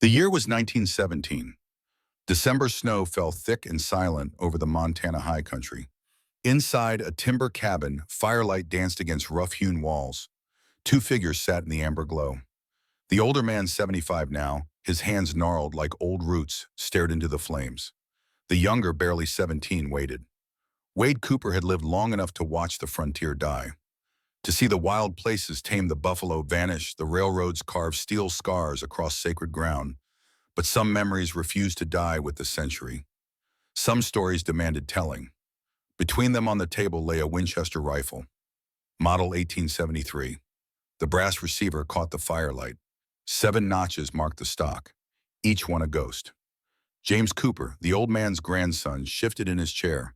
The year was 1917. December snow fell thick and silent over the Montana high country. Inside a timber cabin, firelight danced against rough-hewn walls. Two figures sat in the amber glow. The older man, 75 now, his hands gnarled like old roots, stared into the flames. The younger, barely 17, waited. Wade Cooper had lived long enough to watch the frontier die, to see the wild places tame the buffalo vanish, the railroads carve steel scars across sacred ground. But some memories refused to die with the century. Some stories demanded telling. Between them on the table lay a Winchester rifle, model 1873. The brass receiver caught the firelight. 7 notches marked the stock, each one a ghost. James Cooper, the old man's grandson, shifted in his chair.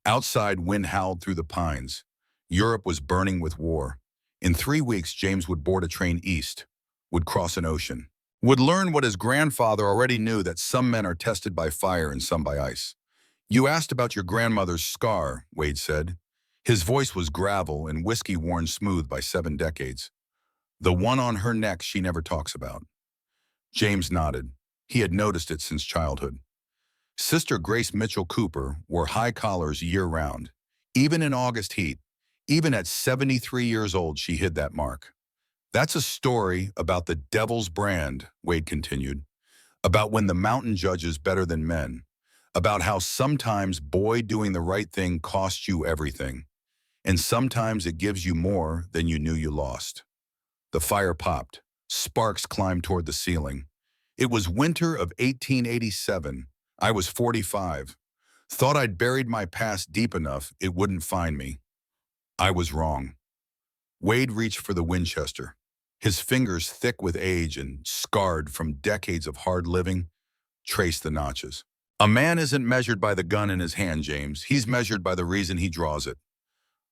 Outside, wind howled through the pines. Europe was burning with war. In 3 weeks, James would board a train east, would cross an ocean, would learn what his grandfather already knew, that some men are tested by fire and some by ice. "You asked about your grandmother's scar," Wade said. His voice was gravel and whiskey worn smooth by 7 decades. "The one on her neck she never talks about." James nodded. He had noticed it since childhood. Sister Grace Mitchell Cooper wore high collars year-round. Even in August heat, even at 73 years old, she hid that mark. "That's a story about the devil's brand," Wade continued. "About when the mountain judges better than men. About how sometimes boy doing the right thing costs you everything. And sometimes it gives you more than you knew you lost." The fire popped. Sparks climbed toward the ceiling. It was winter of 1887. I was 45. Thought I'd buried my past deep enough it wouldn't find me. I was wrong. Wade reached for the Winchester. His fingers, thick with age and scarred from decades of hard living, traced the notches. "A man isn't measured by the gun in his hand, James. He's measured by the reason he draws it."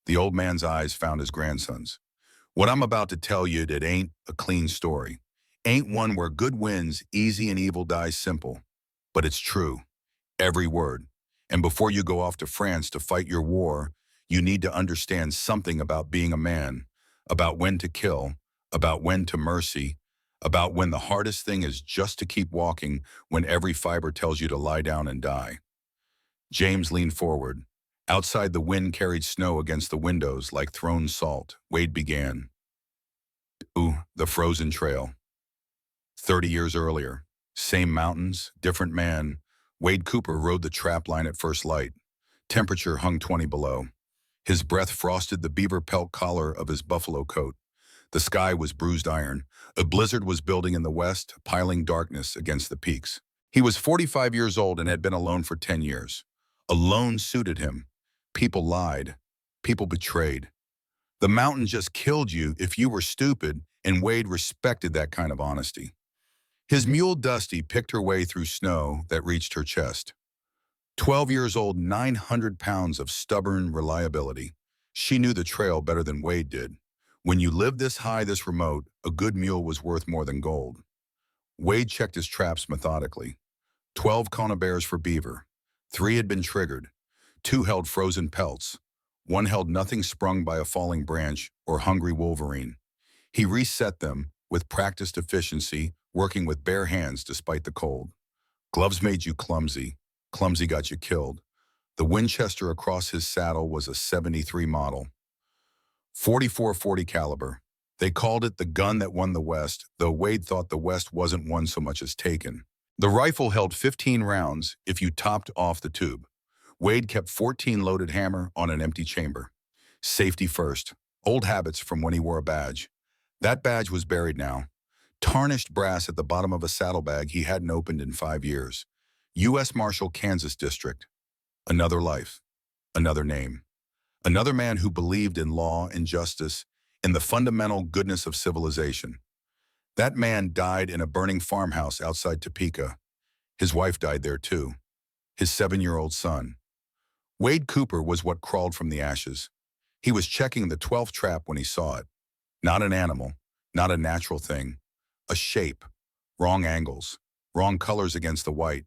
The old man's eyes found his grandson's. "What I'm about to tell you, it ain't a clean story. Ain't one where good wins easy and evil dies simple. But it's true. Every word. And before you go off to France to fight your war, you need to understand something about being a man, about when to kill, about when to mercy, about when the hardest thing is just to keep walking when every fiber tells you to lie down and die." James leaned forward. Outside, the wind carried snow against the windows like thrown salt. Wade began. "Ooh, the frozen trail. 30 years earlier. Same mountains, different man. Wade Cooper rode the trap line at first light. Temperature hung 20 below. His breath frosted the beaver pelt collar of his buffalo coat. The sky was bruised iron. A blizzard was building in the west, piling darkness against the peaks. He was 45 years old and had been alone for 10 years. Alone suited him. People lied. People betrayed. The mountain just killed you if you were stupid, and Wade respected that kind of honesty. His mule Dusty picked her way through snow that reached her chest. 12 years old, 900 pounds of stubborn reliability. She knew the trail better than Wade did. When you lived this high, this remote, a good mule was worth more than gold. Wade checked his traps methodically. 12 conibears for beaver. 3 had been triggered. 2 held frozen pelts. 1 held nothing sprung by a falling branch or hungry wolverine. He reset them with practiced efficiency, working with bare hands despite the cold. Gloves made you clumsy. Clumsy got you killed. The Winchester across his saddle was a 73 model. 44-40 caliber. They called it the gun that won the West, though Wade thought the West wasn't won so much as taken. The rifle held 15 rounds if you topped off the tube. Wade kept 14 loaded hammer on an empty chamber. Safety first. Old habits from when he wore a badge. That badge was buried now. Tarnished brass at the bottom of a saddlebag he hadn't opened in 5 years. U.S. Marshal, Kansas District. Another life. Another name. Another man who believed in law and justice, in the fundamental goodness of civilization. That man died in a burning farmhouse outside Topeka. His wife died there too. His 7-year-old son. Wade Cooper was what crawled from the ashes. He was checking the 12th trap when he saw it. Not an animal, not a natural thing. A shape, wrong angles, wrong colors against the white.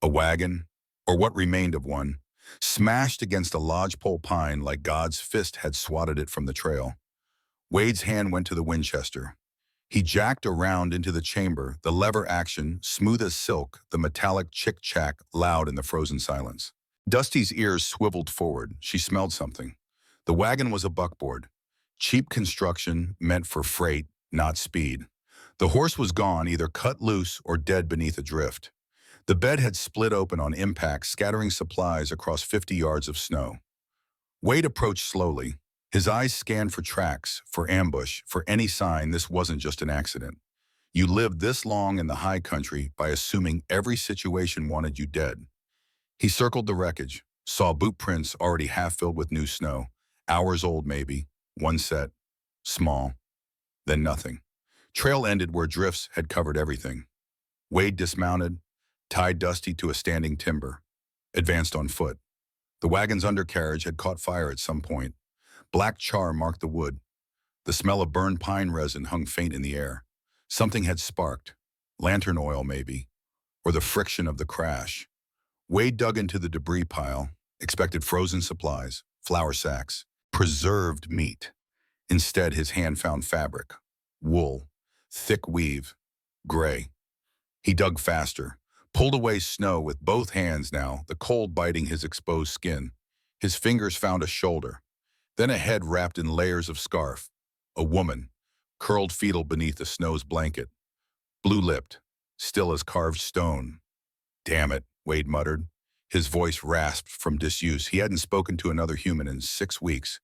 A wagon, or what remained of one, smashed against a lodgepole pine like God's fist had swatted it from the trail. Wade's hand went to the Winchester. He jacked around into the chamber, the lever action, smooth as silk, the metallic chick-chack loud in the frozen silence. Dusty's ears swiveled forward. She smelled something. The wagon was a buckboard. Cheap construction meant for freight, not speed. The horse was gone, either cut loose or dead beneath a drift. The bed had split open on impact, scattering supplies across 50 yards of snow. Wade approached slowly. His eyes scanned for tracks, for ambush, for any sign this wasn't just an accident. You lived this long in the high country by assuming every situation wanted you dead. He circled the wreckage, saw boot prints already half filled with new snow, hours old maybe, one set, small, then nothing. Trail ended where drifts had covered everything. Wade dismounted, tied Dusty to a standing timber, advanced on foot. The wagon's undercarriage had caught fire at some point. Black char marked the wood. The smell of burned pine resin hung faint in the air. Something had sparked. Lantern oil, maybe. Or the friction of the crash. Wade dug into the debris pile, expected frozen supplies, flour sacks, preserved meat. Instead, his hand found fabric. Wool. Thick weave. Gray. He dug faster, pulled away snow with both hands now, the cold biting his exposed skin. His fingers found a shoulder, then a head wrapped in layers of scarf. A woman, curled fetal beneath the snow's blanket. Blue-lipped, still as carved stone. Damn it, Wade muttered. His voice rasped from disuse. He hadn't spoken to another human in 6 weeks.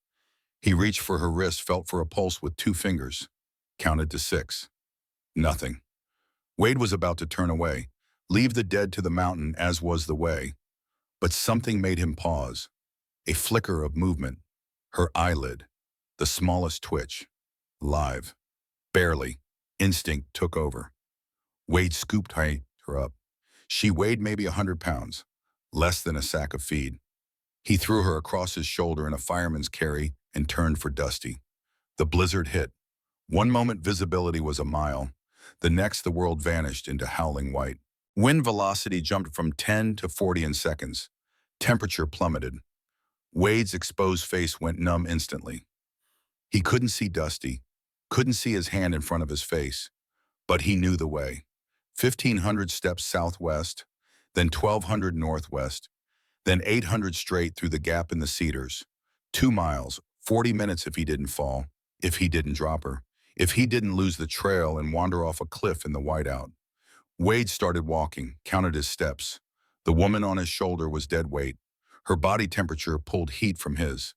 He reached for her wrist, felt for a pulse with 2 fingers. Counted to 6. Nothing. Wade was about to turn away, leave the dead to the mountain as was the way. But something made him pause. A flicker of movement. Her eyelid. The smallest twitch. Live. Barely. Instinct took over. Wade scooped her up. She weighed maybe 100 pounds. Less than a sack of feed. He threw her across his shoulder in a fireman's carry and turned for Dusty. The blizzard hit. One moment visibility was a mile. The next the world vanished into howling white. Wind velocity jumped from 10 to 40 in seconds. Temperature plummeted. Wade's exposed face went numb instantly. He couldn't see Dusty, couldn't see his hand in front of his face, but he knew the way. 1,500 steps southwest, then 1,200 northwest, then 800 straight through the gap in the cedars. 2 miles, 40 minutes if he didn't fall, if he didn't drop her, if he didn't lose the trail and wander off a cliff in the whiteout. Wade started walking, counted his steps. The woman on his shoulder was dead weight. Her body temperature pulled heat from his.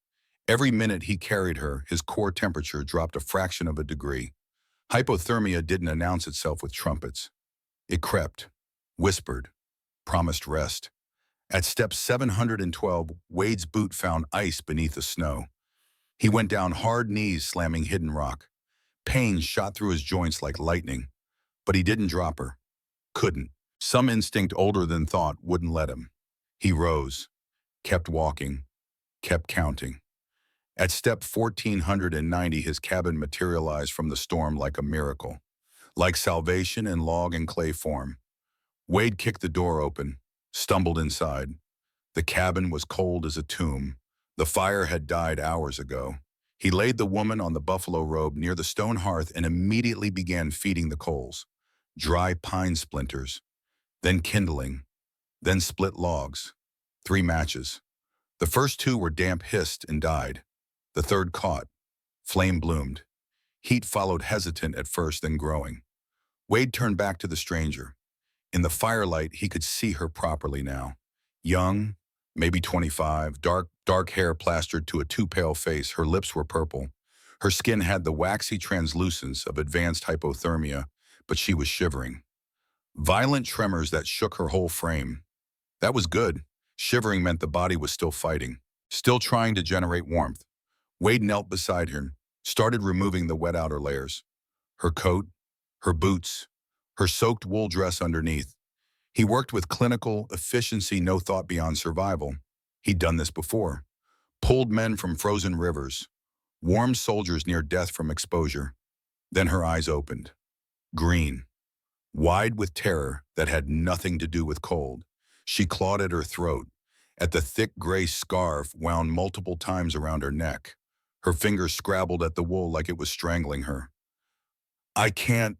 Every minute he carried her, his core temperature dropped a fraction of a degree. Hypothermia didn't announce itself with trumpets. It crept, whispered, promised rest. At step 712, Wade's boot found ice beneath the snow. He went down hard knees, slamming hidden rock. Pain shot through his joints like lightning. But he didn't drop her. Couldn't. Some instinct older than thought wouldn't let him. He rose, kept walking, kept counting. At step 1490, his cabin materialized from the storm like a miracle, like salvation in log and clay form. Wade kicked the door open, stumbled inside. The cabin was cold as a tomb. The fire had died hours ago. He laid the woman on the buffalo robe near the stone hearth and immediately began feeding the coals. Dry pine splinters, then kindling, then split logs. 3 matches. The first 2 were damp, hissed, and died. The third caught. Flame bloomed. Heat followed, hesitant at first, then growing. Wade turned back to the stranger. In the firelight, he could see her properly now. Young, maybe 25, dark hair plastered to a too pale face. Her lips were purple. Her skin had the waxy translucence of advanced hypothermia, but she was shivering. Violent tremors that shook her whole frame. That was good. Shivering meant the body was still fighting, still trying to generate warmth. Wade knelt beside her, started removing the wet outer layers. Her coat, her boots, her soaked wool dress underneath. He worked with clinical efficiency, no thought beyond survival. He'd done this before. Pulled men from frozen rivers, warmed soldiers near death from exposure. Then her eyes opened. Green, wide with terror that had nothing to do with cold. She clawed at her throat, at the thick gray scarf wound multiple times around her neck. Her fingers scrabbled at the wool like it was strangling her. I can't,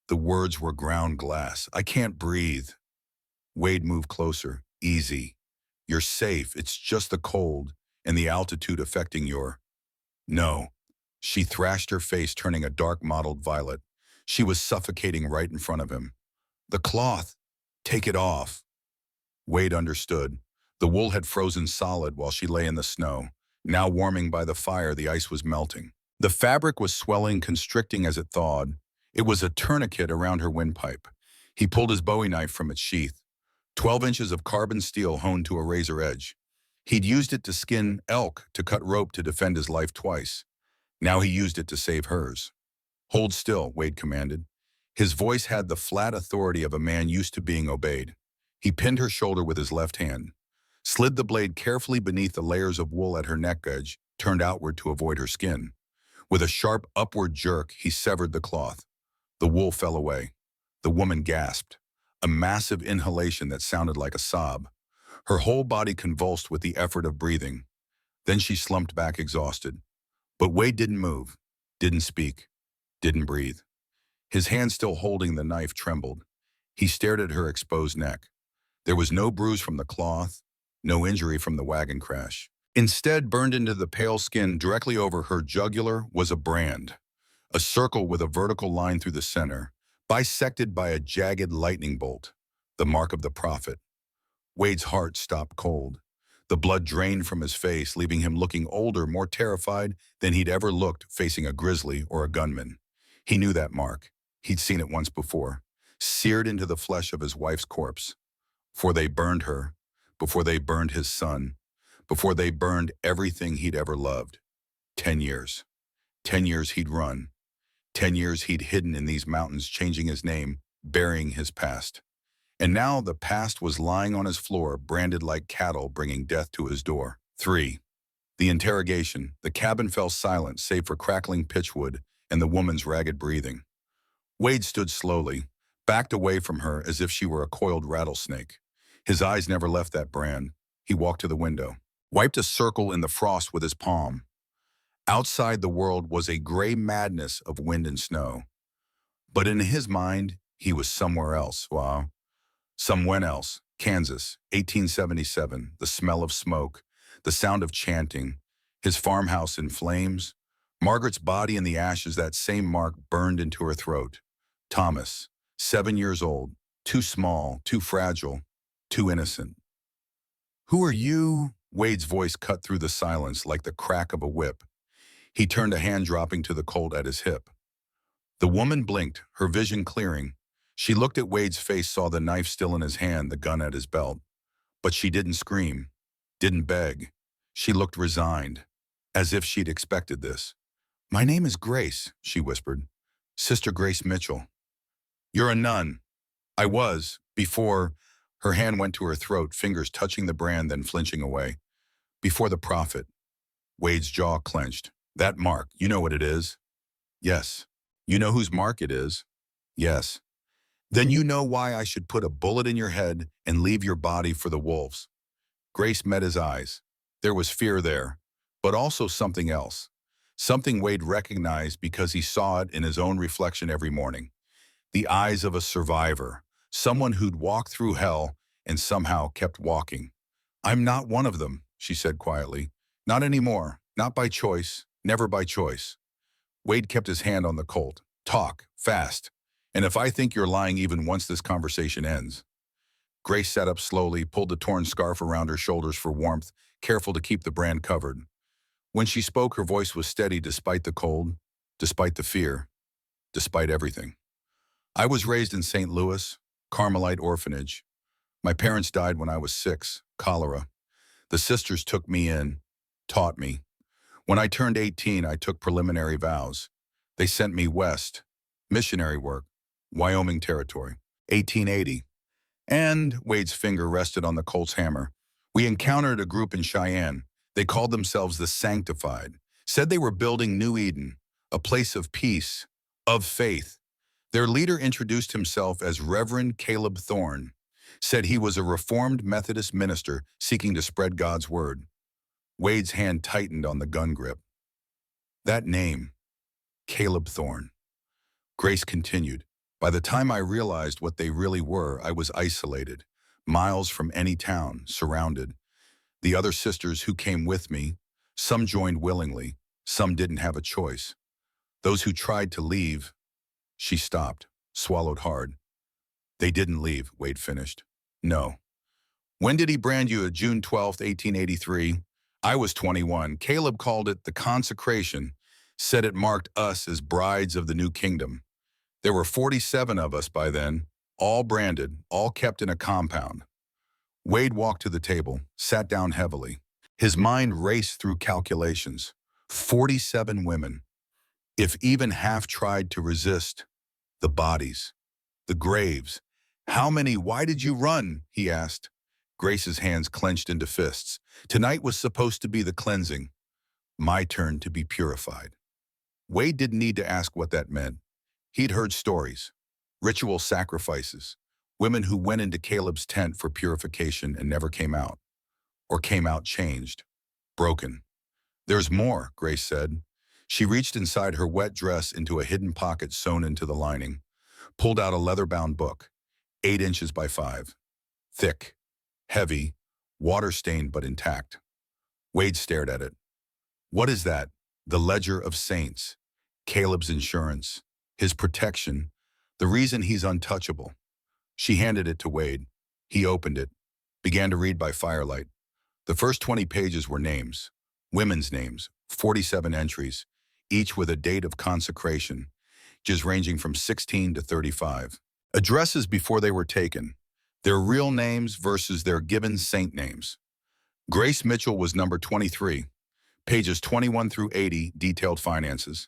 the words were ground glass. I can't breathe. Wade moved closer. Easy. You're safe. It's just the cold and the altitude affecting your... No. She thrashed her face, turning a dark mottled violet. She was suffocating right in front of him. The cloth. Take it off. Wade understood. The wool had frozen solid while she lay in the snow. Now warming by the fire, the ice was melting. The fabric was swelling, constricting as it thawed. It was a tourniquet around her windpipe. He pulled his Bowie knife from its sheath. 12 inches of carbon steel honed to a razor edge. He'd used it to skin elk, to cut rope, to defend his life twice. Now he used it to save hers. Hold still, Wade commanded. His voice had the flat authority of a man used to being obeyed. He pinned her shoulder with his left hand, slid the blade carefully beneath the layers of wool at her neck edge, turned outward to avoid her skin. With a sharp upward jerk, he severed the cloth. The wool fell away. The woman gasped, a massive inhalation that sounded like a sob. Her whole body convulsed with the effort of breathing. Then she slumped back exhausted. But Wade didn't move, didn't speak, didn't breathe. His hand still holding the knife trembled. He stared at her exposed neck. There was no bruise from the cloth, no injury from the wagon crash. Instead, burned into the pale skin directly over her jugular was a brand, a circle with a vertical line through the center, bisected by a jagged lightning bolt, the mark of the prophet. Wade's heart stopped cold. The blood drained from his face, leaving him looking older, more terrified than he'd ever looked facing a grizzly or a gunman. He knew that mark. He'd seen it once before, seared into the flesh of his wife's corpse. Before they burned her, before they burned his son, before they burned everything he'd ever loved. 10 years. 10 years he'd run. 10 years he'd hidden in these mountains, changing his name, burying his past. And now the past was lying on his floor, branded like cattle, bringing death to his door. 3. The interrogation. The cabin fell silent, save for crackling pitchwood and the woman's ragged breathing. Wade stood slowly, backed away from her as if she were a coiled rattlesnake. His eyes never left that brand. He walked to the window, wiped a circle in the frost with his palm. Outside, the world was a gray madness of wind and snow. But in his mind, he was somewhere else. Wow. Somewhere else. Kansas, 1877, the smell of smoke, the sound of chanting, his farmhouse in flames, Margaret's body in the ashes, that same mark burned into her throat. Thomas, 7 years old, too small, too fragile, too innocent. Who are you? Wade's voice cut through the silence like the crack of a whip. He turned, a hand dropping to the colt at his hip. The woman blinked, her vision clearing. She looked at Wade's face, saw the knife still in his hand, the gun at his belt. But she didn't scream, didn't beg. She looked resigned, as if she'd expected this. "My name is Grace," she whispered. "Sister Grace Mitchell." "You're a nun." "I was, before..." Her hand went to her throat, fingers touching the brand, then flinching away. "Before the prophet." Wade's jaw clenched. "That mark, you know what it is?" "Yes." "You know whose mark it is?" "Yes." "Then you know why I should put a bullet in your head and leave your body for the wolves." Grace met his eyes. There was fear there, but also something else. Something Wade recognized because he saw it in his own reflection every morning. The eyes of a survivor, someone who'd walked through hell and somehow kept walking. "I'm not one of them," she said quietly. "Not anymore. Not by choice. Never by choice." Wade kept his hand on the colt. "Talk, fast. And if I think you're lying even once this conversation ends." Grace sat up slowly, pulled the torn scarf around her shoulders for warmth, careful to keep the brand covered. When she spoke, her voice was steady despite the cold, despite the fear, despite everything. "I was raised in St. Louis, Carmelite orphanage. My parents died when I was 6, cholera. The sisters took me in, taught me. When I turned 18, I took preliminary vows. They sent me west, missionary work, Wyoming Territory, 1880. And," Wade's finger rested on the Colt's hammer, "we encountered a group in Cheyenne. They called themselves the Sanctified, said they were building New Eden, a place of peace, of faith. Their leader introduced himself as Reverend Caleb Thorne, said he was a Reformed Methodist minister seeking to spread God's word." Wade's hand tightened on the gun grip. That name, Caleb Thorne. Grace continued. By the time I realized what they really were, I was isolated, miles from any town, surrounded. The other sisters who came with me, some joined willingly, some didn't have a choice. Those who tried to leave, she stopped, swallowed hard. They didn't leave, Wade finished. No. When did he brand you? June 12th, 1883? I was 21. Caleb called it the consecration, said it marked us as brides of the new kingdom. There were 47 of us by then, all branded, all kept in a compound. Wade walked to the table, sat down heavily. His mind raced through calculations. 47 women. If even half tried to resist, the bodies, the graves. How many? Why did you run? He asked. Grace's hands clenched into fists. Tonight was supposed to be the cleansing. My turn to be purified. Wade didn't need to ask what that meant. He'd heard stories, ritual sacrifices, women who went into Caleb's tent for purification and never came out, or came out changed, broken. There's more, Grace said. She reached inside her wet dress into a hidden pocket sewn into the lining, pulled out a leather-bound book, 8 inches by 5, thick, heavy, water-stained but intact. Wade stared at it. What is that? The Ledger of Saints, Caleb's insurance, his protection, the reason he's untouchable. She handed it to Wade. He opened it, began to read by firelight. The first 20 pages were names, women's names, 47 entries, each with a date of consecration, just ranging from 16 to 35. Addresses before they were taken, their real names versus their given saint names. Grace Mitchell was number 23. Pages 21 through 80 detailed finances.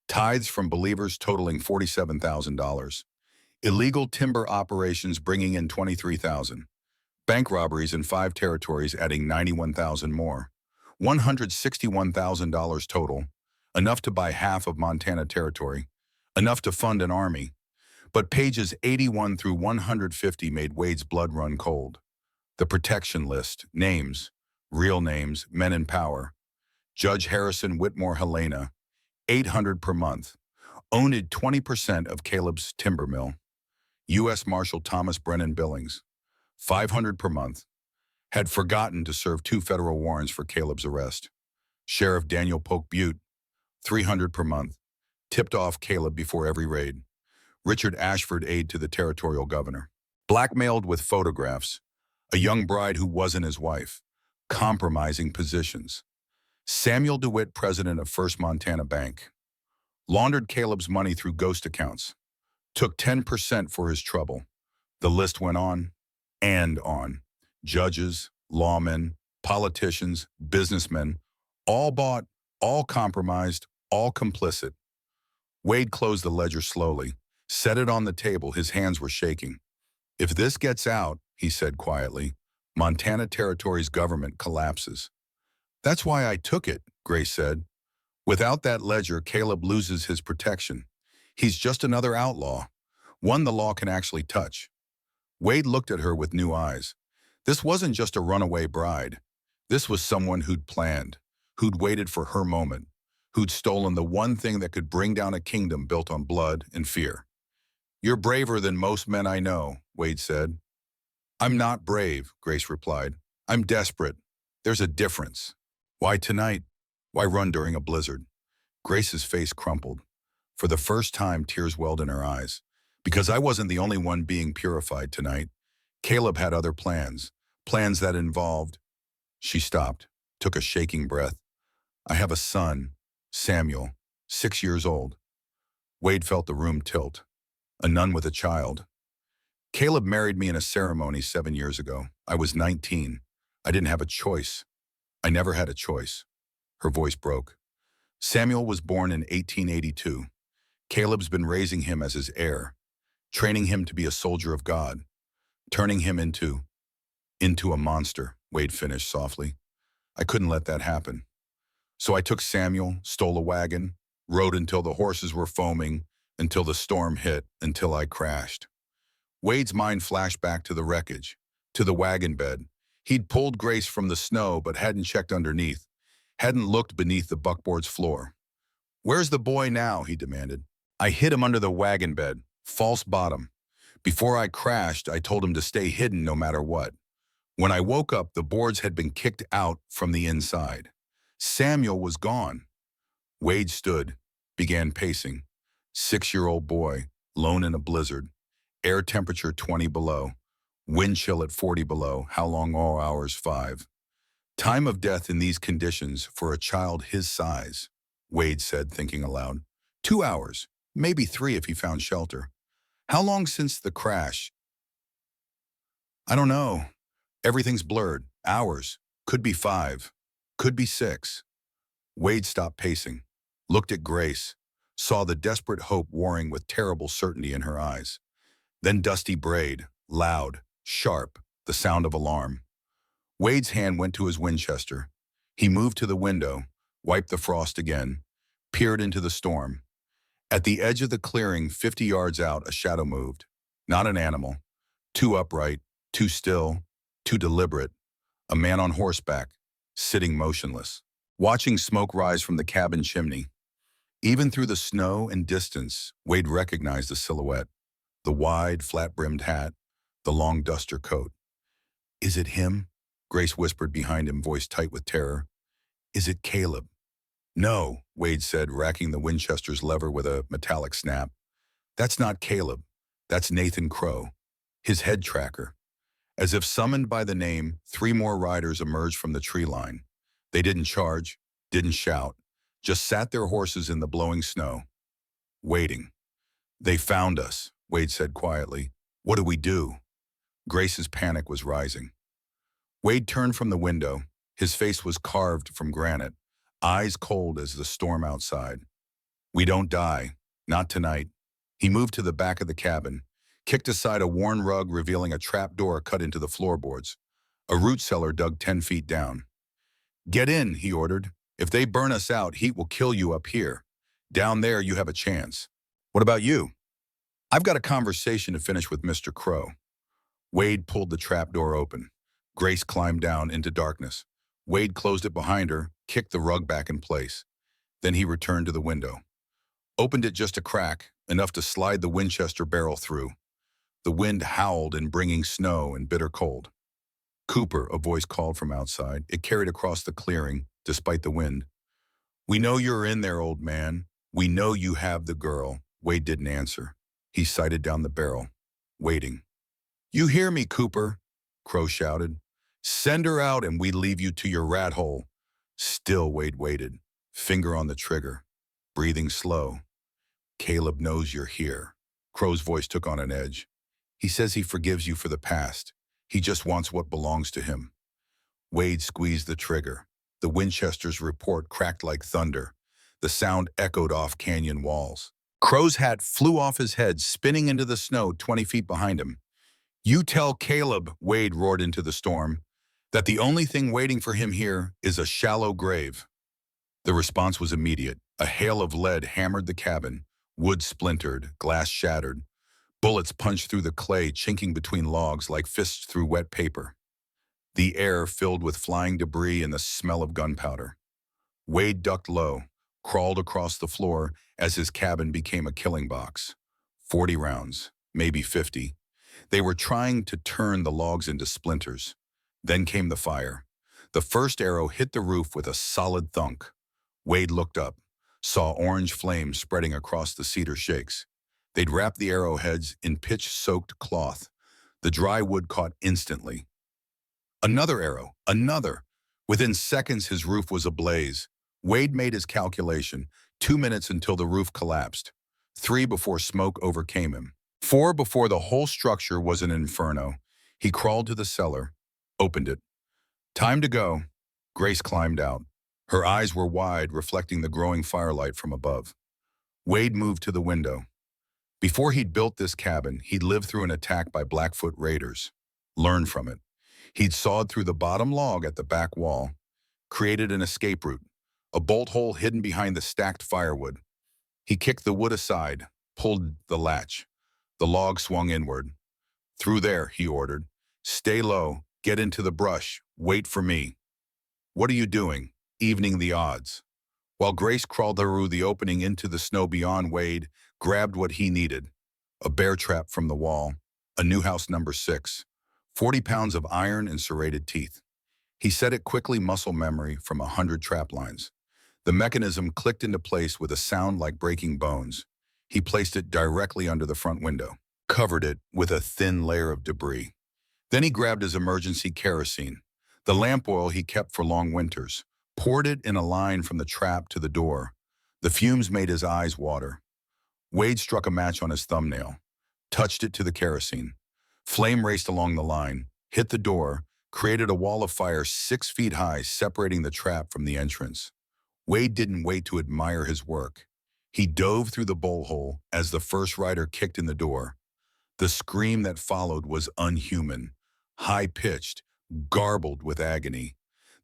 Tithes from believers totaling $47,000. Illegal timber operations bringing in $23,000. Bank robberies in 5 territories adding $91,000 more. $161,000 total, enough to buy half of Montana territory, enough to fund an army. But pages 81 through 150 made Wade's blood run cold. The protection list, names, real names, men in power. Judge Harrison Whitmore Helena, $800 per month, owned 20% of Caleb's timber mill. U.S. Marshal Thomas Brennan Billings, $500 per month, had forgotten to serve 2 federal warrants for Caleb's arrest. Sheriff Daniel Polk Butte, $300 per month, tipped off Caleb before every raid. Richard Ashford, aide to the territorial governor. Blackmailed with photographs. A young bride who wasn't his wife. Compromising positions. Samuel DeWitt, president of First Montana Bank. Laundered Caleb's money through ghost accounts. Took 10% for his trouble. The list went on and on. Judges, lawmen, politicians, businessmen, all bought, all compromised, all complicit. Wade closed the ledger slowly, set it on the table. His hands were shaking. If this gets out, he said quietly, Montana Territory's government collapses. That's why I took it, Grace said. Without that ledger, Caleb loses his protection. He's just another outlaw, one the law can actually touch. Wade looked at her with new eyes. This wasn't just a runaway bride. This was someone who'd planned, who'd waited for her moment, who'd stolen the one thing that could bring down a kingdom built on blood and fear. You're braver than most men I know, Wade said. I'm not brave, Grace replied. I'm desperate. There's a difference. Why tonight? Why run during a blizzard? Grace's face crumpled. For the first time, tears welled in her eyes. Because I wasn't the only one being purified tonight. Caleb had other plans, plans that involved... She stopped, took a shaking breath. I have a son, Samuel, 6 years old. Wade felt the room tilt. A nun with a child. Caleb married me in a ceremony 7 years ago. I was 19. I didn't have a choice. I never had a choice. Her voice broke. Samuel was born in 1882. Caleb's been raising him as his heir, training him to be a soldier of God, turning him into a monster, Wade finished softly. I couldn't let that happen. So I took Samuel, stole a wagon, rode until the horses were foaming, until the storm hit, until I crashed. Wade's mind flashed back to the wreckage, to the wagon bed. He'd pulled Grace from the snow but hadn't checked underneath, hadn't looked beneath the buckboard's floor. Where's the boy now? He demanded. I hid him under the wagon bed, false bottom. Before I crashed, I told him to stay hidden no matter what. When I woke up, the boards had been kicked out from the inside. Samuel was gone. Wade stood, began pacing. 6-year-old boy, lone in a blizzard. Air temperature 20 below. Wind chill at 40 below. How long? All hours 5. Time of death in these conditions for a child his size, Wade said, thinking aloud. 2 hours, maybe 3 if he found shelter. How long since the crash? I don't know. Everything's blurred. Hours. Could be 5. Could be 6. Wade stopped pacing, looked at Grace, saw the desperate hope warring with terrible certainty in her eyes. Then Dusty brayed, loud, sharp, the sound of alarm. Wade's hand went to his Winchester. He moved to the window, wiped the frost again, peered into the storm. At the edge of the clearing, 50 yards out, a shadow moved. Not an animal. Too upright, too still, too deliberate. A man on horseback, sitting motionless, watching smoke rise from the cabin chimney. Even through the snow and distance, Wade recognized the silhouette. The wide, flat-brimmed hat, the long duster coat. Is it him? Grace whispered behind him, voice tight with terror. Is it Caleb? No, Wade said, racking the Winchester's lever with a metallic snap. That's not Caleb. That's Nathan Crow, his head tracker. As if summoned by the name, 3 more riders emerged from the tree line. They didn't charge, didn't shout, just sat their horses in the blowing snow, waiting. They found us, Wade said quietly. What do we do? Grace's panic was rising. Wade turned from the window. His face was carved from granite, eyes cold as the storm outside. We don't die. Not tonight. He moved to the back of the cabin, kicked aside a worn rug revealing a trap door cut into the floorboards. A root cellar dug 10 feet down. Get in, he ordered. If they burn us out, heat will kill you up here. Down there, you have a chance. What about you? I've got a conversation to finish with Mr. Crow. Wade pulled the trap door open. Grace climbed down into darkness. Wade closed it behind her, kicked the rug back in place. Then he returned to the window. Opened it just a crack, enough to slide the Winchester barrel through. The wind howled in bringing snow and bitter cold. Cooper, a voice called from outside. It carried across the clearing, despite the wind. We know you're in there, old man. We know you have the girl. Wade didn't answer. He sighted down the barrel, waiting. You hear me, Cooper? Crow shouted. Send her out and we leave you to your rat hole. Still Wade waited, finger on the trigger, breathing slow. Caleb knows you're here. Crow's voice took on an edge. He says he forgives you for the past. He just wants what belongs to him. Wade squeezed the trigger. The Winchester's report cracked like thunder. The sound echoed off canyon walls. Crow's hat flew off his head, spinning into the snow 20 feet behind him. You tell Caleb, Wade roared into the storm, that the only thing waiting for him here is a shallow grave. The response was immediate. A hail of lead hammered the cabin. Wood splintered, glass shattered. Bullets punched through the clay, chinking between logs like fists through wet paper. The air filled with flying debris and the smell of gunpowder. Wade ducked low, crawled across the floor as his cabin became a killing box. 40 rounds, maybe 50. They were trying to turn the logs into splinters. Then came the fire. The first arrow hit the roof with a solid thunk. Wade looked up, saw orange flames spreading across the cedar shakes. They'd wrapped the arrowheads in pitch-soaked cloth. The dry wood caught instantly. Another arrow, another. Within seconds, his roof was ablaze. Wade made his calculation. 2 minutes until the roof collapsed. 3 before smoke overcame him. 4 before the whole structure was an inferno. He crawled to the cellar, opened it. Time to go. Grace climbed out. Her eyes were wide, reflecting the growing firelight from above. Wade moved to the window. Before he'd built this cabin, he'd lived through an attack by Blackfoot raiders. Learned from it. He'd sawed through the bottom log at the back wall, created an escape route, a bolt hole hidden behind the stacked firewood. He kicked the wood aside, pulled the latch. The log swung inward. Through there, he ordered. Stay low, get into the brush, wait for me. What are you doing? Evening the odds. While Grace crawled through the opening into the snow beyond, Wade grabbed what he needed: a bear trap from the wall, a new house number 6, 40 pounds of iron and serrated teeth. He set it quickly, muscle memory from 100 trap lines. The mechanism clicked into place with a sound like breaking bones. He placed it directly under the front window, covered it with a thin layer of debris. Then he grabbed his emergency kerosene, the lamp oil he kept for long winters, poured it in a line from the trap to the door. The fumes made his eyes water. Wade struck a match on his thumbnail, touched it to the kerosene. Flame raced along the line, hit the door, created a wall of fire 6 feet high, separating the trap from the entrance. Wade didn't wait to admire his work. He dove through the bowl hole as the first rider kicked in the door. The scream that followed was unhuman, high-pitched, garbled with agony.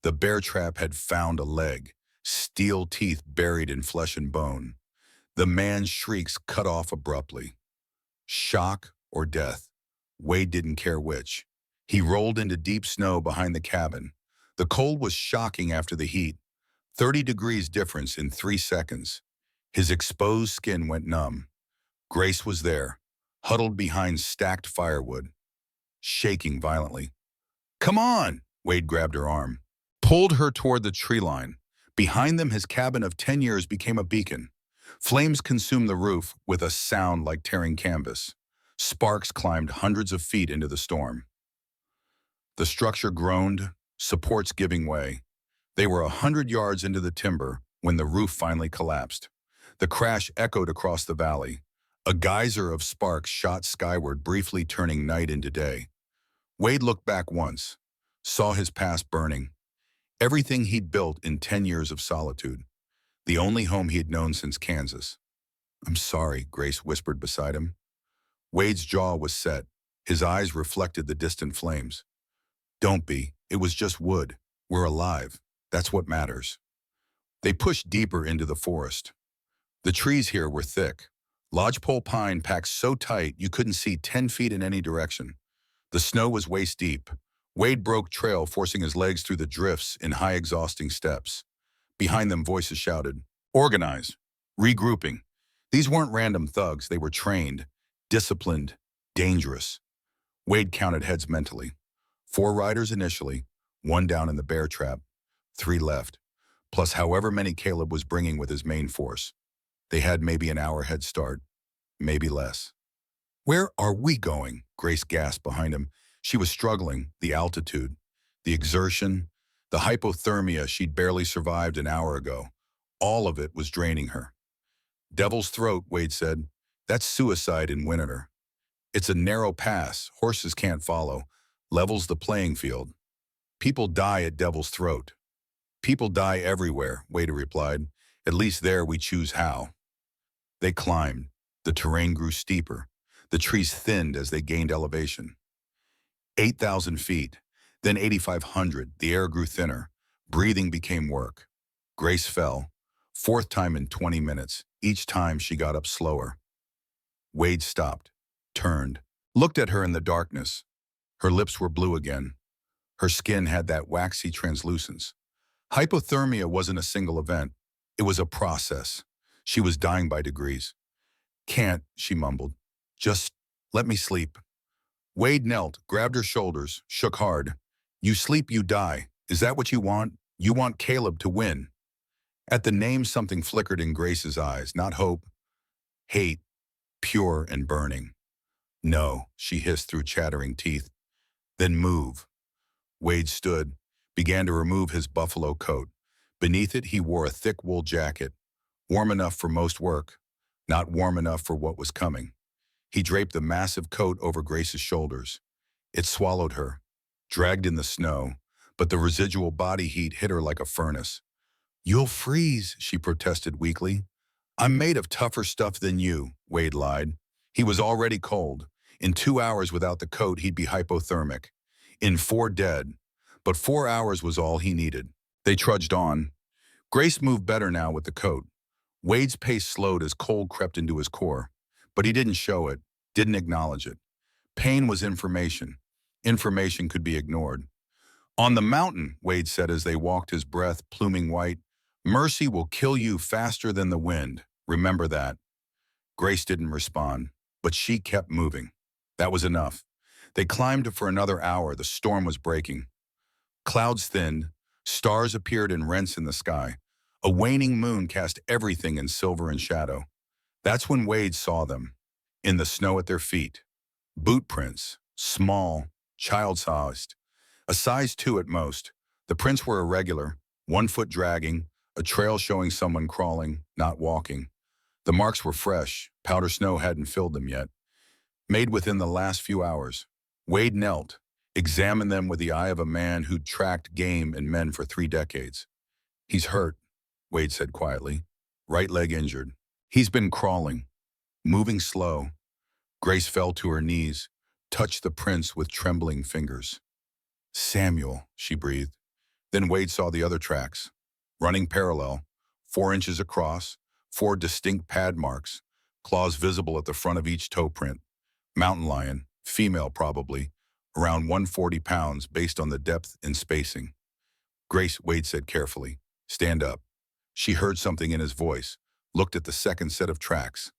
The bear trap had found a leg, steel teeth buried in flesh and bone. The man's shrieks cut off abruptly. Shock or death. Wade didn't care which. He rolled into deep snow behind the cabin. The cold was shocking after the heat. 30 degrees difference in 3 seconds. His exposed skin went numb. Grace was there, huddled behind stacked firewood, shaking violently. "Come on!" Wade grabbed her arm, pulled her toward the tree line. Behind them, his cabin of 10 years became a beacon. Flames consumed the roof with a sound like tearing canvas. Sparks climbed hundreds of feet into the storm. The structure groaned, supports giving way. They were 100 yards into the timber when the roof finally collapsed. The crash echoed across the valley. A geyser of sparks shot skyward, briefly turning night into day. Wade looked back once, saw his past burning. Everything he'd built in 10 years of solitude. The only home he had known since Kansas. "I'm sorry," Grace whispered beside him. Wade's jaw was set. His eyes reflected the distant flames. "Don't be. It was just wood. We're alive. That's what matters." They pushed deeper into the forest. The trees here were thick. Lodgepole pine packed so tight you couldn't see 10 feet in any direction. The snow was waist deep. Wade broke trail, forcing his legs through the drifts in high, exhausting steps. Behind them, voices shouted, "Organize! Regrouping!" These weren't random thugs. They were trained, disciplined, dangerous. Wade counted heads mentally. 4 riders initially, 1 down in the bear trap, 3 left, plus however many Caleb was bringing with his main force. They had maybe an hour head start, maybe less. "Where are we going?" Grace gasped behind him. She was struggling, the altitude, the exertion, the hypothermia she'd barely survived an hour ago. All of it was draining her. "Devil's Throat," Wade said. "That's suicide in winter. It's a narrow pass, horses can't follow, levels the playing field. People die at Devil's Throat." "People die everywhere," Wade replied. "At least there we choose how." They climbed. The terrain grew steeper. The trees thinned as they gained elevation. 8,000 feet, then 8,500. The air grew thinner. Breathing became work. Grace fell. 4th time in 20 minutes. Each time she got up slower. Wade stopped, turned, looked at her in the darkness. Her lips were blue again. Her skin had that waxy translucence. Hypothermia wasn't a single event. It was a process. She was dying by degrees. "Can't," she mumbled. "Just let me sleep." Wade knelt, grabbed her shoulders, shook hard. "You sleep, you die. Is that what you want? You want Caleb to win." At the name, something flickered in Grace's eyes, not hope, hate, pure and burning. "No," she hissed through chattering teeth. "Then move." Wade stood, began to remove his buffalo coat. Beneath it, he wore a thick wool jacket, warm enough for most work, not warm enough for what was coming. He draped the massive coat over Grace's shoulders. It swallowed her, dragged in the snow, but the residual body heat hit her like a furnace. "You'll freeze," she protested weakly. "I'm made of tougher stuff than you," Wade lied. He was already cold. In 2 hours without the coat, he'd be hypothermic. In 4 dead. But 4 hours was all he needed. They trudged on. Grace moved better now with the coat. Wade's pace slowed as cold crept into his core. But he didn't show it, didn't acknowledge it. Pain was information. Information could be ignored. "On the mountain," Wade said as they walked, his breath pluming white, "mercy will kill you faster than the wind. Remember that." Grace didn't respond, but she kept moving. That was enough. They climbed for another hour. The storm was breaking. Clouds thinned, stars appeared in rents in the sky. A waning moon cast everything in silver and shadow. That's when Wade saw them, in the snow at their feet. Boot prints, small, child-sized, a size 2 at most. The prints were irregular, 1 foot dragging, a trail showing someone crawling, not walking. The marks were fresh, powder snow hadn't filled them yet. Made within the last few hours. Wade knelt, examined them with the eye of a man who'd tracked game and men for 3 decades. He's hurt, Wade said quietly. Right leg injured. He's been crawling, moving slow. Grace fell to her knees, touched the prints with trembling fingers. Samuel, she breathed. Then Wade saw the other tracks, running parallel, 4 inches across, 4 distinct pad marks, claws visible at the front of each toe print. Mountain lion, female probably, around 140 pounds based on the depth and spacing. Grace, Wade said carefully, stand up. She heard something in his voice, looked at the second set of tracks.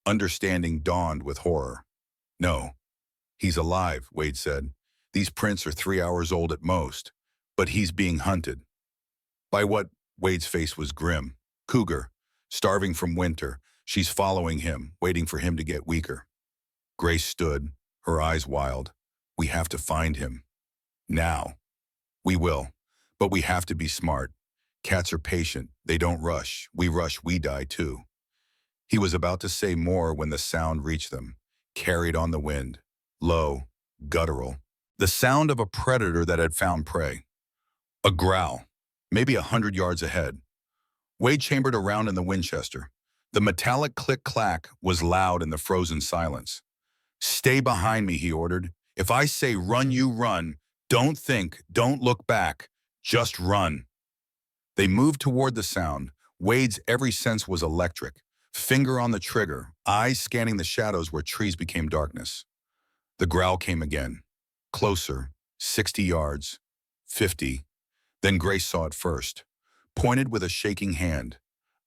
Understanding dawned with horror. No, he's alive, Wade said. These prints are 3 hours old at most, but he's being hunted. By what? Wade's face was grim. Cougar, starving from winter. She's following him, waiting for him to get weaker. Grace stood, her eyes wild. We have to find him. Now. We will, but we have to be smart. Cats are patient. They don't rush. We rush, we die too. He was about to say more when the sound reached them, carried on the wind, low, guttural. The sound of a predator that had found prey. A growl, maybe 100 yards ahead. Wade chambered around in the Winchester. The metallic click-clack was loud in the frozen silence. Stay behind me, he ordered. If I say run, you run. Don't think, don't look back. Just run. They moved toward the sound. Wade's every sense was electric. Finger on the trigger, eyes scanning the shadows where trees became darkness. The growl came again. Closer, 60 yards, 50. Then Grace saw it first. Pointed with a shaking hand.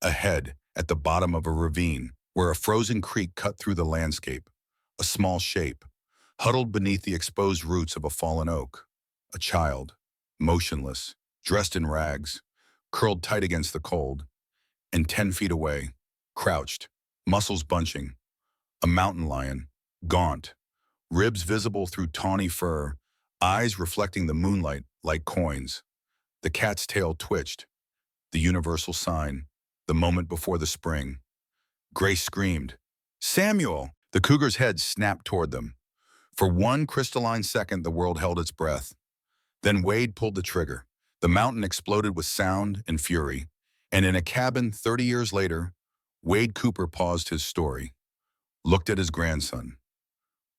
Ahead, at the bottom of a ravine, where a frozen creek cut through the landscape. A small shape, huddled beneath the exposed roots of a fallen oak. A child, motionless, dressed in rags, curled tight against the cold. And 10 feet away, crouched, muscles bunching. A mountain lion, gaunt, ribs visible through tawny fur, eyes reflecting the moonlight like coins. The cat's tail twitched, the universal sign, the moment before the spring. Grace screamed, Samuel! The cougar's head snapped toward them. For 1 crystalline second, the world held its breath. Then Wade pulled the trigger. The mountain exploded with sound and fury. And in a cabin 30 years later, Wade Cooper paused his story, looked at his grandson.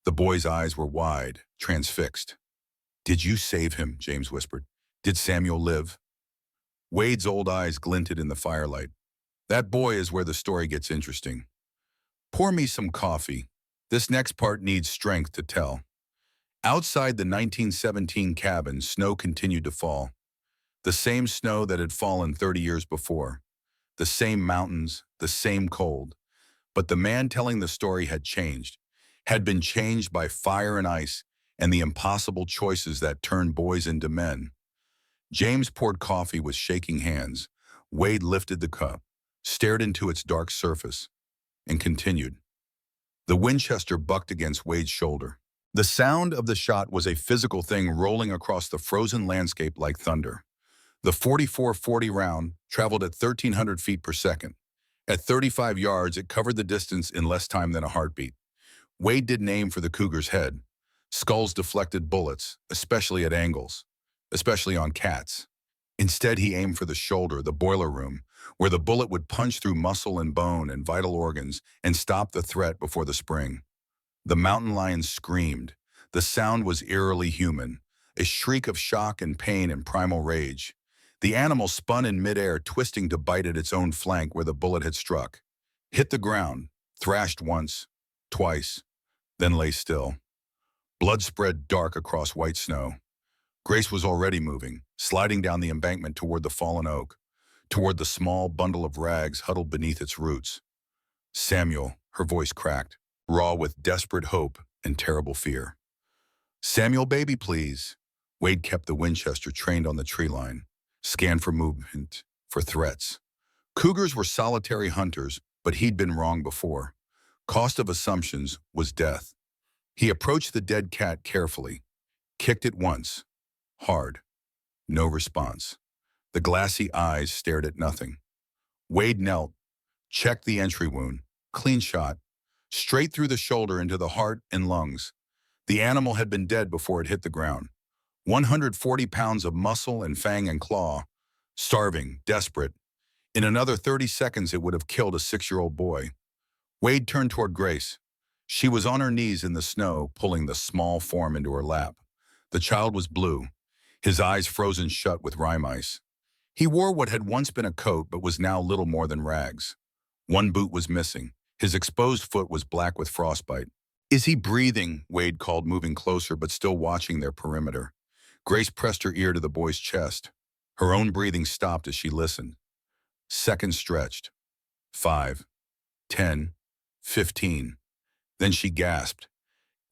The boy's eyes were wide, transfixed. Did you save him? James whispered. Did Samuel live? Wade's old eyes glinted in the firelight. That boy is where the story gets interesting. Pour me some coffee. This next part needs strength to tell. Outside the 1917 cabin, snow continued to fall. The same snow that had fallen 30 years before. The same mountains, the same cold. But the man telling the story had changed. Had been changed by fire and ice and the impossible choices that turned boys into men. James poured coffee with shaking hands. Wade lifted the cup, stared into its dark surface, and continued. The Winchester bucked against Wade's shoulder. The sound of the shot was a physical thing rolling across the frozen landscape like thunder. The .44-40 round traveled at 1,300 feet per second. At 35 yards, it covered the distance in less time than a heartbeat. Wade didn't aim for the cougar's head. Skulls deflected bullets, especially at angles, especially on cats. Instead, he aimed for the shoulder, the boiler room, where the bullet would punch through muscle and bone and vital organs and stop the threat before the spring. The mountain lion screamed. The sound was eerily human, a shriek of shock and pain and primal rage. The animal spun in midair, twisting to bite at its own flank where the bullet had struck. Hit the ground, thrashed once, twice, then lay still. Blood spread dark across white snow. Grace was already moving, sliding down the embankment toward the fallen oak, toward the small bundle of rags huddled beneath its roots. Samuel, her voice cracked, raw with desperate hope and terrible fear. Samuel, baby, please. Wade kept the Winchester trained on the tree line, scanned for movement, for threats. Cougars were solitary hunters, but he'd been wrong before. Cost of assumptions was death. He approached the dead cat carefully, kicked it once, hard. No response. The glassy eyes stared at nothing. Wade knelt, checked the entry wound, clean shot, straight through the shoulder into the heart and lungs. The animal had been dead before it hit the ground. 140 pounds of muscle and fang and claw, starving, desperate. In another 30 seconds, it would have killed a 6-year-old boy. Wade turned toward Grace. She was on her knees in the snow, pulling the small form into her lap. The child was blue, his eyes frozen shut with rime ice. He wore what had once been a coat but was now little more than rags. One boot was missing. His exposed foot was black with frostbite. Is he breathing? Wade called, moving closer but still watching their perimeter. Grace pressed her ear to the boy's chest. Her own breathing stopped as she listened. Seconds stretched. 5, 10, 15. Then she gasped.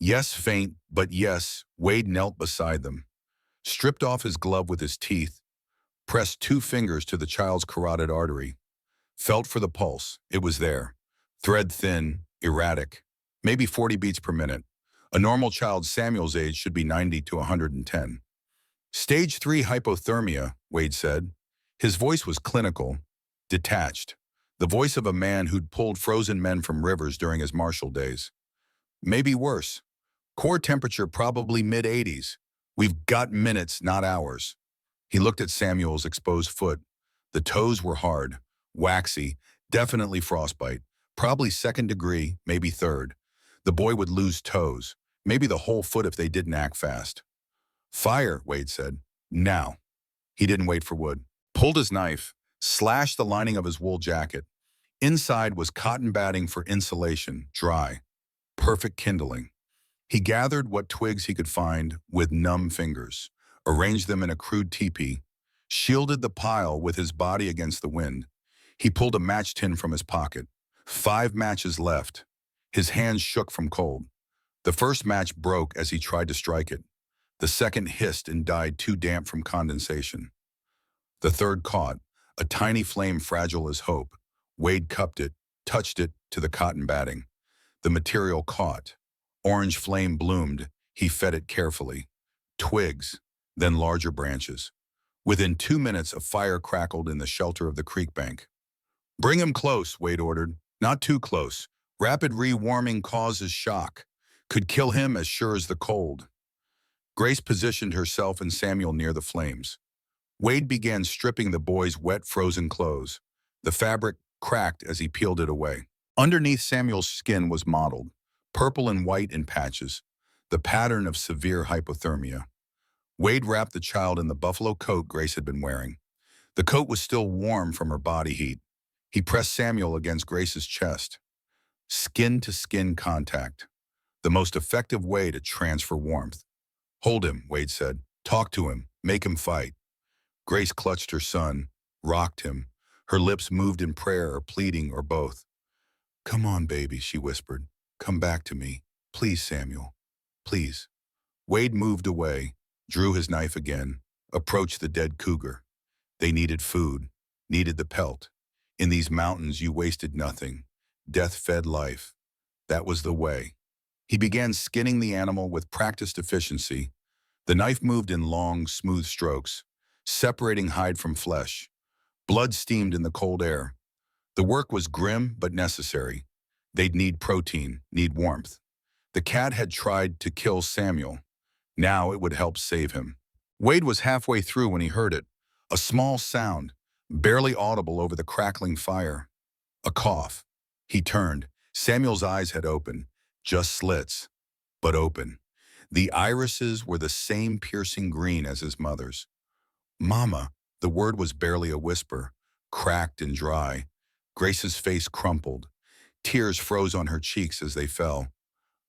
Yes, faint, but yes. Wade knelt beside them, stripped off his glove with his teeth, pressed 2 fingers to the child's carotid artery, felt for the pulse. It was there. Thread thin, erratic, maybe 40 beats per minute. A normal child Samuel's age should be 90 to 110. Stage 3 hypothermia, Wade said. His voice was clinical, detached, the voice of a man who'd pulled frozen men from rivers during his martial days. Maybe worse. Core temperature probably mid-80s. We've got minutes, not hours. He looked at Samuel's exposed foot. The toes were hard, waxy, definitely frostbite, probably 2nd degree, maybe 3rd. The boy would lose toes, maybe the whole foot if they didn't act fast. Fire, Wade said. Now. He didn't wait for wood. Pulled his knife, slashed the lining of his wool jacket. Inside was cotton batting for insulation, dry. Perfect kindling. He gathered what twigs he could find with numb fingers, arranged them in a crude teepee, shielded the pile with his body against the wind. He pulled a match tin from his pocket. 5 matches left. His hands shook from cold. The first match broke as he tried to strike it. The second hissed and died too damp from condensation. The third caught, a tiny flame fragile as hope. Wade cupped it, touched it to the cotton batting. The material caught. Orange flame bloomed. He fed it carefully. Twigs, then larger branches. Within 2 minutes, a fire crackled in the shelter of the creek bank. Bring him close, Wade ordered. Not too close. Rapid rewarming causes shock. Could kill him as sure as the cold. Grace positioned herself and Samuel near the flames. Wade began stripping the boy's wet, frozen clothes. The fabric cracked as he peeled it away. Underneath, Samuel's skin was mottled, purple and white in patches, the pattern of severe hypothermia. Wade wrapped the child in the buffalo coat Grace had been wearing. The coat was still warm from her body heat. He pressed Samuel against Grace's chest. Skin-to-skin contact, the most effective way to transfer warmth. Hold him, Wade said. Talk to him. Make him fight. Grace clutched her son, rocked him. Her lips moved in prayer or pleading or both. Come on, baby, she whispered. Come back to me. Please, Samuel. Please. Wade moved away, drew his knife again, approached the dead cougar. They needed food, needed the pelt. In these mountains, you wasted nothing. Death fed life. That was the way. He began skinning the animal with practiced efficiency. The knife moved in long, smooth strokes, separating hide from flesh. Blood steamed in the cold air. The work was grim but necessary. They'd need protein, need warmth. The cat had tried to kill Samuel. Now it would help save him. Wade was halfway through when he heard it. A small sound, barely audible over the crackling fire. A cough. He turned. Samuel's eyes had opened, just slits, but open. The irises were the same piercing green as his mother's. Mama, the word was barely a whisper, cracked and dry. Grace's face crumpled. Tears froze on her cheeks as they fell.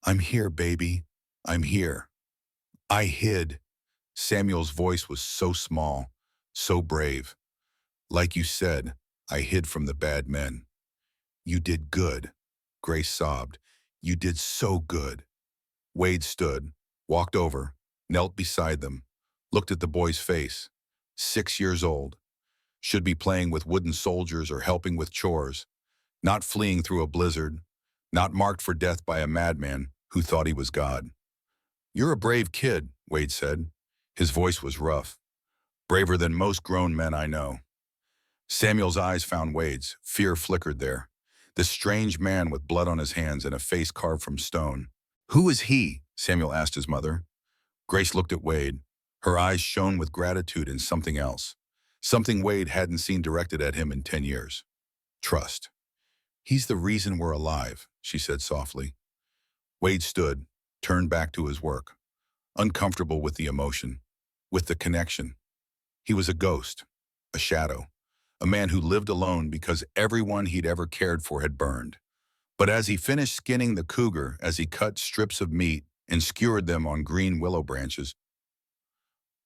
I'm here, baby. I'm here. I hid. Samuel's voice was so small, so brave. Like you said, I hid from the bad men. You did good. Grace sobbed. You did so good. Wade stood, walked over, knelt beside them, looked at the boy's face. 6 years old. Should be playing with wooden soldiers or helping with chores, not fleeing through a blizzard, not marked for death by a madman who thought he was God. You're a brave kid, Wade said. His voice was rough. Braver than most grown men I know. Samuel's eyes found Wade's. Fear flickered there. This strange man with blood on his hands and a face carved from stone. Who is he? Samuel asked his mother. Grace looked at Wade. Her eyes shone with gratitude and something else. Something Wade hadn't seen directed at him in 10 years. Trust. He's the reason we're alive, she said softly. Wade stood, turned back to his work, uncomfortable with the emotion, with the connection. He was a ghost, a shadow, a man who lived alone because everyone he'd ever cared for had burned. But as he finished skinning the cougar, as he cut strips of meat and skewered them on green willow branches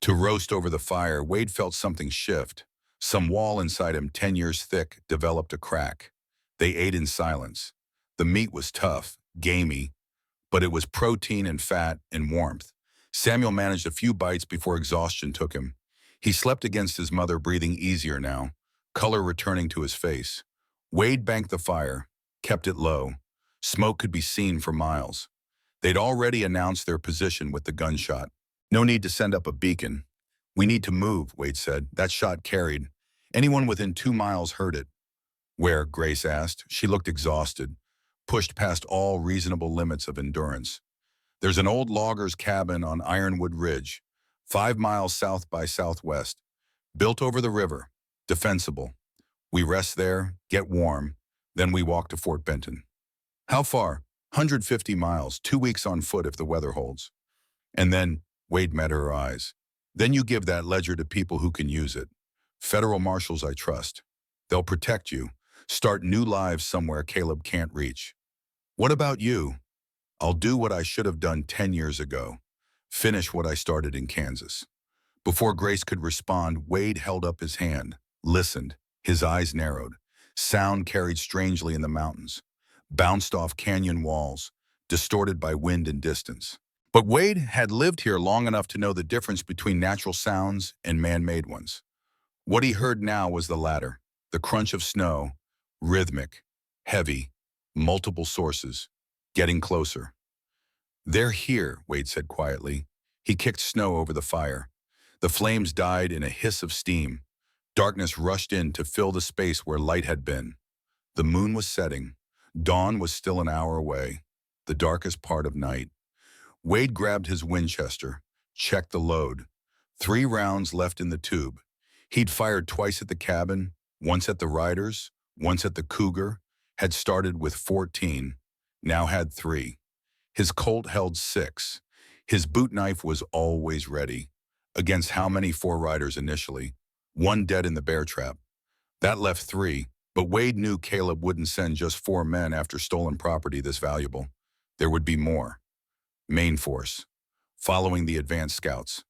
to roast over the fire, Wade felt something shift. Some wall inside him, 10 years thick, developed a crack. They ate in silence. The meat was tough, gamey, but it was protein and fat and warmth. Samuel managed a few bites before exhaustion took him. He slept against his mother, breathing easier now, color returning to his face. Wade banked the fire, kept it low. Smoke could be seen for miles. They'd already announced their position with the gunshot. No need to send up a beacon. We need to move, Wade said. That shot carried. Anyone within 2 miles heard it. Where? Grace asked. She looked exhausted, pushed past all reasonable limits of endurance. There's an old logger's cabin on Ironwood Ridge, 5 miles south by southwest, built over the river, defensible. We rest there, get warm, then we walk to Fort Benton. How far? 150 miles, 2 weeks on foot if the weather holds. And then, Wade met her eyes. Then you give that ledger to people who can use it. Federal marshals I trust. They'll protect you. Start new lives somewhere Caleb can't reach. What about you? I'll do what I should have done 10 years ago. Finish what I started in Kansas. Before Grace could respond, Wade held up his hand, listened. His eyes narrowed. Sound carried strangely in the mountains, bounced off canyon walls, distorted by wind and distance. But Wade had lived here long enough to know the difference between natural sounds and man-made ones. What he heard now was the latter, the crunch of snow, rhythmic, heavy, multiple sources, getting closer. They're here, Wade said quietly. He kicked snow over the fire. The flames died in a hiss of steam. Darkness rushed in to fill the space where light had been. The moon was setting. Dawn was still an hour away, the darkest part of night. Wade grabbed his Winchester, checked the load. 3 rounds left in the tube. He'd fired twice at the cabin, once at the riders, once at the cougar, had started with 14, now had 3. His Colt held 6. His boot knife was always ready. Against how many 4 riders initially? 1 dead in the bear trap. That left 3, but Wade knew Caleb wouldn't send just 4 men after stolen property this valuable. There would be more. Main force, following the advanced scouts.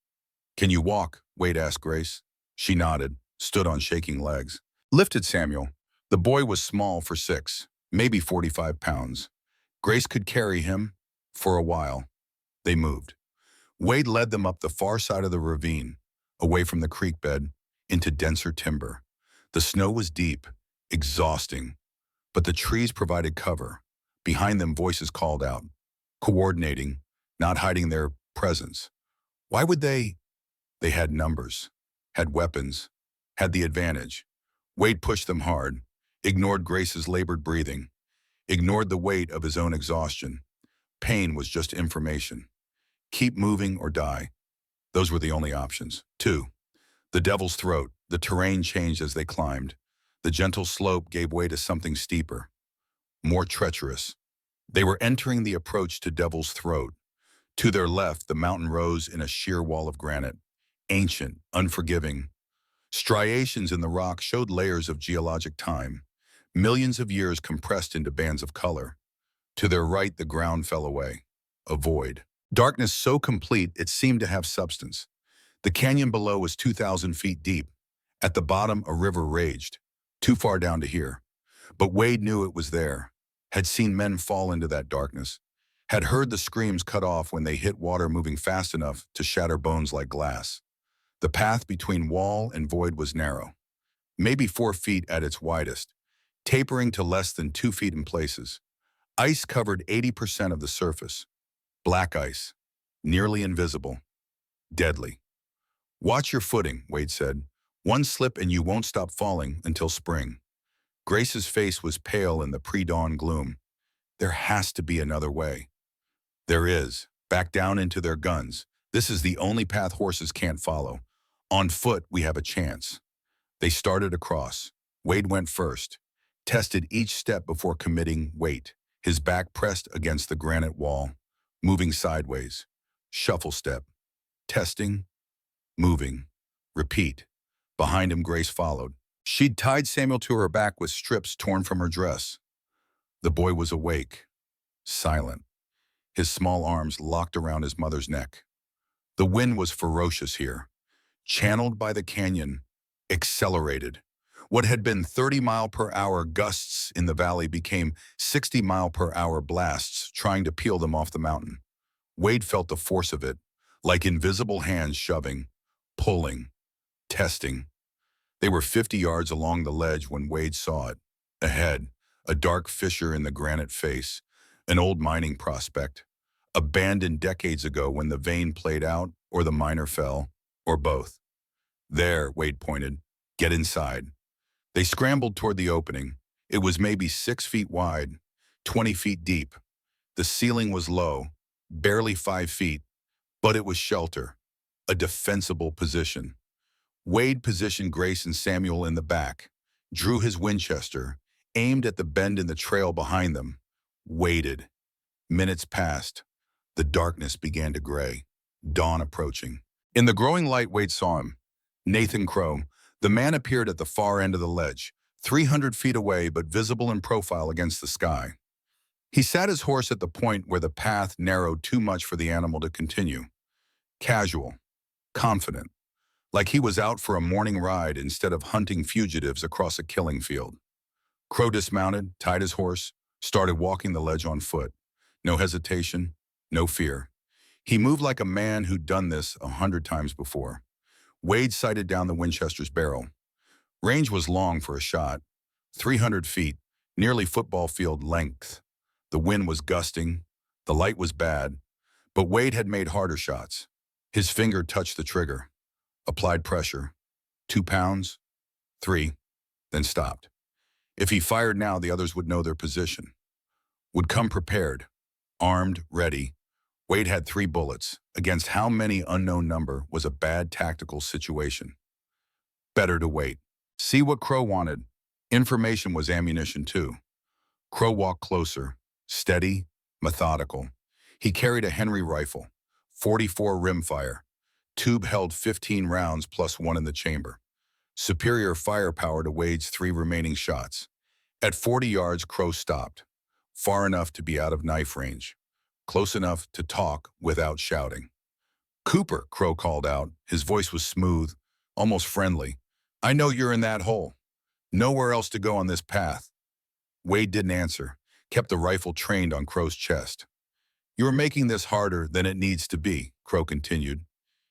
Can you walk? Wade asked Grace. She nodded, stood on shaking legs. Lifted Samuel. The boy was small for 6, maybe 45 pounds. Grace could carry him for a while. They moved. Wade led them up the far side of the ravine, away from the creek bed, into denser timber. The snow was deep, exhausting, but the trees provided cover. Behind them, voices called out, coordinating, not hiding their presence. Why would they? They had numbers, had weapons, had the advantage. Wade pushed them hard, ignored Grace's labored breathing, ignored the weight of his own exhaustion. Pain was just information. Keep moving or die. Those were the only options. 2. The Devil's Throat. The terrain changed as they climbed. The gentle slope gave way to something steeper, more treacherous. They were entering the approach to Devil's Throat. To their left, the mountain rose in a sheer wall of granite, ancient, unforgiving. Striations in the rock showed layers of geologic time, millions of years compressed into bands of color. To their right, the ground fell away, a void. Darkness so complete it seemed to have substance. The canyon below was 2,000 feet deep. At the bottom, a river raged, too far down to hear. But Wade knew it was there. had seen men fall into that darkness, had heard the screams cut off when they hit water moving fast enough to shatter bones like glass. The path between wall and void was narrow, maybe 4 feet at its widest, tapering to less than 2 feet in places. Ice covered 80% of the surface. Black ice, nearly invisible, deadly. Watch your footing, Wade said. One slip and you won't stop falling until spring. Grace's face was pale in the pre-dawn gloom. There has to be another way. There is. Back down into their guns. This is the only path horses can't follow. On foot, we have a chance. They started across. Wade went first, tested each step before committing weight, his back pressed against the granite wall, moving sideways. Shuffle step. Testing. Moving. Repeat. Behind him, Grace followed. She'd tied Samuel to her back with strips torn from her dress. The boy was awake, silent, his small arms locked around his mother's neck. The wind was ferocious here, channeled by the canyon, accelerated. What had been 30-mile-per-hour gusts in the valley became 60-mile-per-hour blasts trying to peel them off the mountain. Wade felt the force of it, like invisible hands shoving, pulling, testing. They were 50 yards along the ledge when Wade saw it. Ahead, a dark fissure in the granite face, an old mining prospect, abandoned decades ago when the vein played out or the miner fell, or both. There, Wade pointed. Get inside. They scrambled toward the opening. It was maybe 6 feet wide, 20 feet deep. The ceiling was low, barely 5 feet, but it was shelter, a defensible position. Wade positioned Grace and Samuel in the back, drew his Winchester, aimed at the bend in the trail behind them, waited. Minutes passed. The darkness began to gray, dawn approaching. In the growing light, Wade saw him. Nathan Crow. The man appeared at the far end of the ledge, 300 feet away but visible in profile against the sky. He sat his horse at the point where the path narrowed too much for the animal to continue. Casual, confident, like he was out for a morning ride instead of hunting fugitives across a killing field. Crow dismounted, tied his horse, started walking the ledge on foot. No hesitation, no fear. He moved like a man who'd done this 100 times before. Wade sighted down the Winchester's barrel. Range was long for a shot, 300 feet, nearly football field length. The wind was gusting, the light was bad, but Wade had made harder shots. His finger touched the trigger, applied pressure. 2 pounds, 3, then stopped. If he fired now, the others would know their position, would come prepared, armed, ready. Wade had 3 bullets. Against how many unknown number was a bad tactical situation. Better to wait. See what Crow wanted. Information was ammunition too. Crow walked closer, steady, methodical. He carried a Henry rifle, 44 rimfire. Tube held 15 rounds plus 1 in the chamber. Superior firepower to Wade's 3 remaining shots. At 40 yards, Crow stopped, far enough to be out of knife range, close enough to talk without shouting. Cooper, Crow called out. His voice was smooth, almost friendly. I know you're in that hole. Nowhere else to go on this path. Wade didn't answer, kept the rifle trained on Crow's chest. You're making this harder than it needs to be, Crow continued.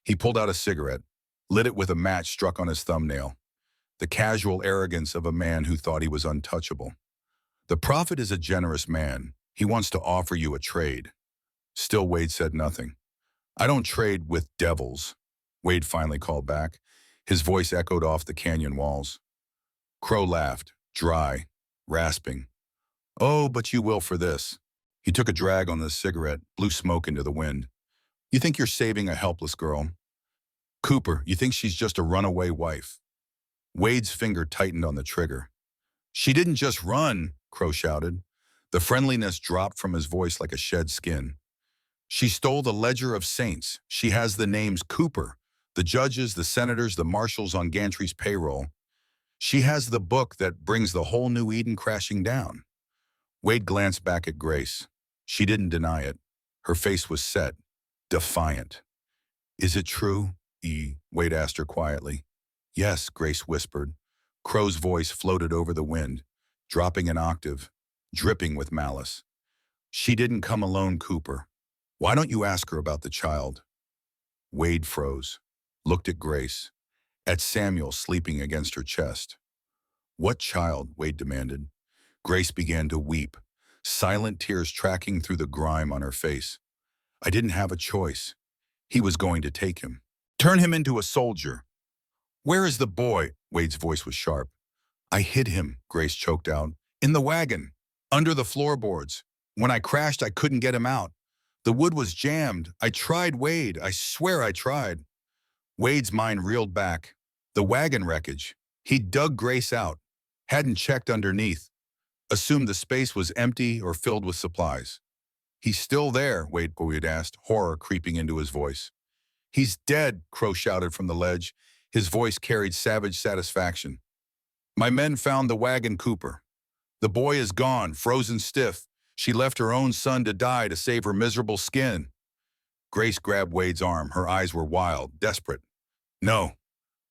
He pulled out a cigarette, lit it with a match struck on his thumbnail. The casual arrogance of a man who thought he was untouchable. The prophet is a generous man. He wants to offer you a trade. Still, Wade said nothing. I don't trade with devils, Wade finally called back. His voice echoed off the canyon walls. Crow laughed, dry, rasping. Oh, but you will for this. He took a drag on the cigarette, blew smoke into the wind. You think you're saving a helpless girl? Cooper, you think she's just a runaway wife? Wade's finger tightened on the trigger. She didn't just run, Crow shouted. The friendliness dropped from his voice like a shed skin. She stole the ledger of saints. She has the names Cooper, the judges, the senators, the marshals on Gantry's payroll. She has the book that brings the whole New Eden crashing down. Wade glanced back at Grace. She didn't deny it. Her face was set, defiant. Is it true? Wade asked her quietly. Yes, Grace whispered. Crow's voice floated over the wind, dropping an octave. dripping with malice. "She didn't come alone, Cooper. Why don't you ask her about the child?" Wade froze, looked at Grace, at Samuel sleeping against her chest. "What child?" Wade demanded. Grace began to weep, silent tears tracking through the grime on her face. "I didn't have a choice. He was going to take him. Turn him into a soldier." "Where is the boy?" Wade's voice was sharp. "I hid him," Grace choked out. "In the wagon, under the floorboards. When I crashed, I couldn't get him out. The wood was jammed. I tried, Wade. I swear I tried." Wade's mind reeled back. The wagon wreckage. He'd dug Grace out, hadn't checked underneath, assumed the space was empty or filled with supplies. "He's still there?" Wade asked, horror creeping into his voice. "He's dead," Crow shouted from the ledge. His voice carried savage satisfaction. "My men found the wagon, Cooper. The boy is gone, frozen stiff. She left her own son to die to save her miserable skin." Grace grabbed Wade's arm. Her eyes were wild, desperate. "No,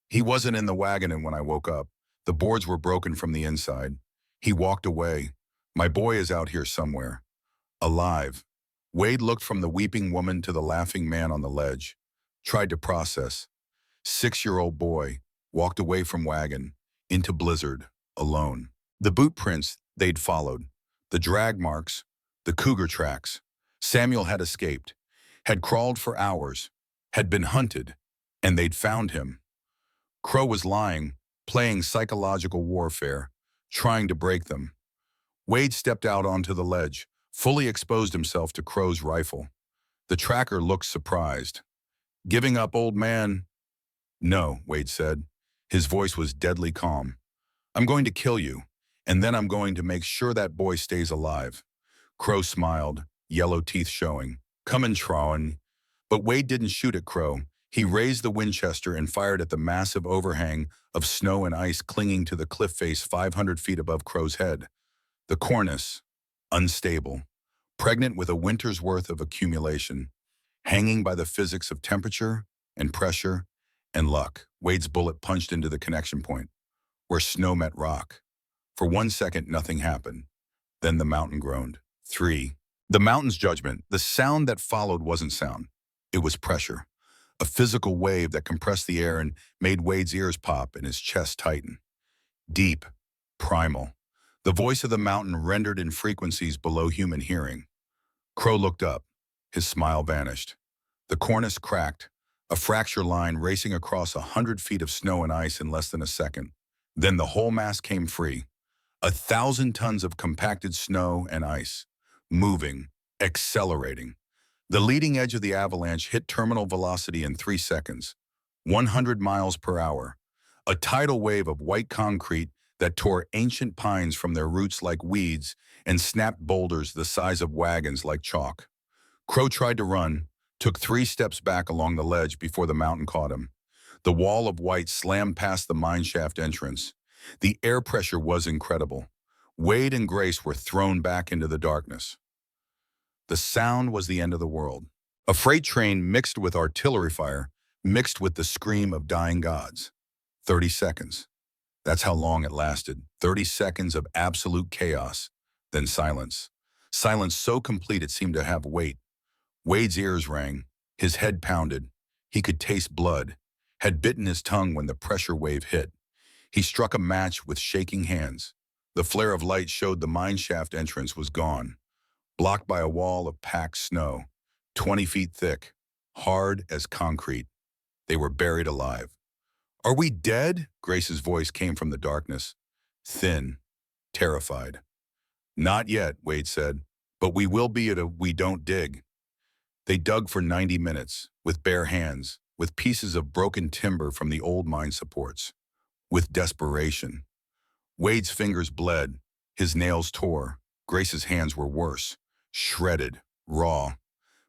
he wasn't in the wagon, and when I woke up, the boards were broken from the inside. He walked away. My boy is out here somewhere. Alive." Wade looked from the weeping woman to the laughing man on the ledge. Tried to process. 6-year-old boy, walked away from wagon, into blizzard, alone. The boot prints they'd followed, the drag marks, the cougar tracks. Samuel had escaped, had crawled for hours, had been hunted, and they'd found him. Crow was lying, playing psychological warfare, trying to break them. Wade stepped out onto the ledge, fully exposed himself to Crow's rifle. The tracker looked surprised. "Giving up, old man?" "No," Wade said. His voice was deadly calm. "I'm going to kill you, and then I'm going to make sure that boy stays alive." Crow smiled, yellow teeth showing. "Come Trowan." But Wade didn't shoot at Crow. He raised the Winchester and fired at the massive overhang of snow and ice clinging to the cliff face 500 feet above Crow's head. The cornice, unstable, pregnant with a winter's worth of accumulation, hanging by the physics of temperature and pressure and luck. Wade's bullet punched into the connection point, where snow met rock. For 1 second, nothing happened. Then the mountain groaned. 3. The mountain's judgment, the sound that followed wasn't sound. It was pressure. A physical wave that compressed the air and made Wade's ears pop and his chest tighten. Deep, primal. The voice of the mountain rendered in frequencies below human hearing. Crow looked up. His smile vanished. The cornice cracked, a fracture line racing across 100 feet of snow and ice in less than a second. Then the whole mass came free. 1,000 tons of compacted snow and ice, moving, accelerating. The leading edge of the avalanche hit terminal velocity in 3 seconds, 100 miles per hour. A tidal wave of white concrete that tore ancient pines from their roots like weeds and snapped boulders the size of wagons like chalk. Crow tried to run, took 3 steps back along the ledge before the mountain caught him. The wall of white slammed past the mineshaft entrance. The air pressure was incredible. Wade and Grace were thrown back into the darkness. The sound was the end of the world. A freight train mixed with artillery fire, mixed with the scream of dying gods. 30 seconds. That's how long it lasted. 30 seconds of absolute chaos, then silence. Silence so complete it seemed to have weight. Wade's ears rang, his head pounded. He could taste blood, had bitten his tongue when the pressure wave hit. He struck a match with shaking hands. The flare of light showed the mineshaft entrance was gone, blocked by a wall of packed snow, 20 feet thick, hard as concrete. They were buried alive. "Are we dead?" Grace's voice came from the darkness, thin, terrified. "Not yet," Wade said, "but we will be if we don't dig." They dug for 90 minutes, with bare hands, with pieces of broken timber from the old mine supports, with desperation. Wade's fingers bled, his nails tore. Grace's hands were worse, shredded, raw.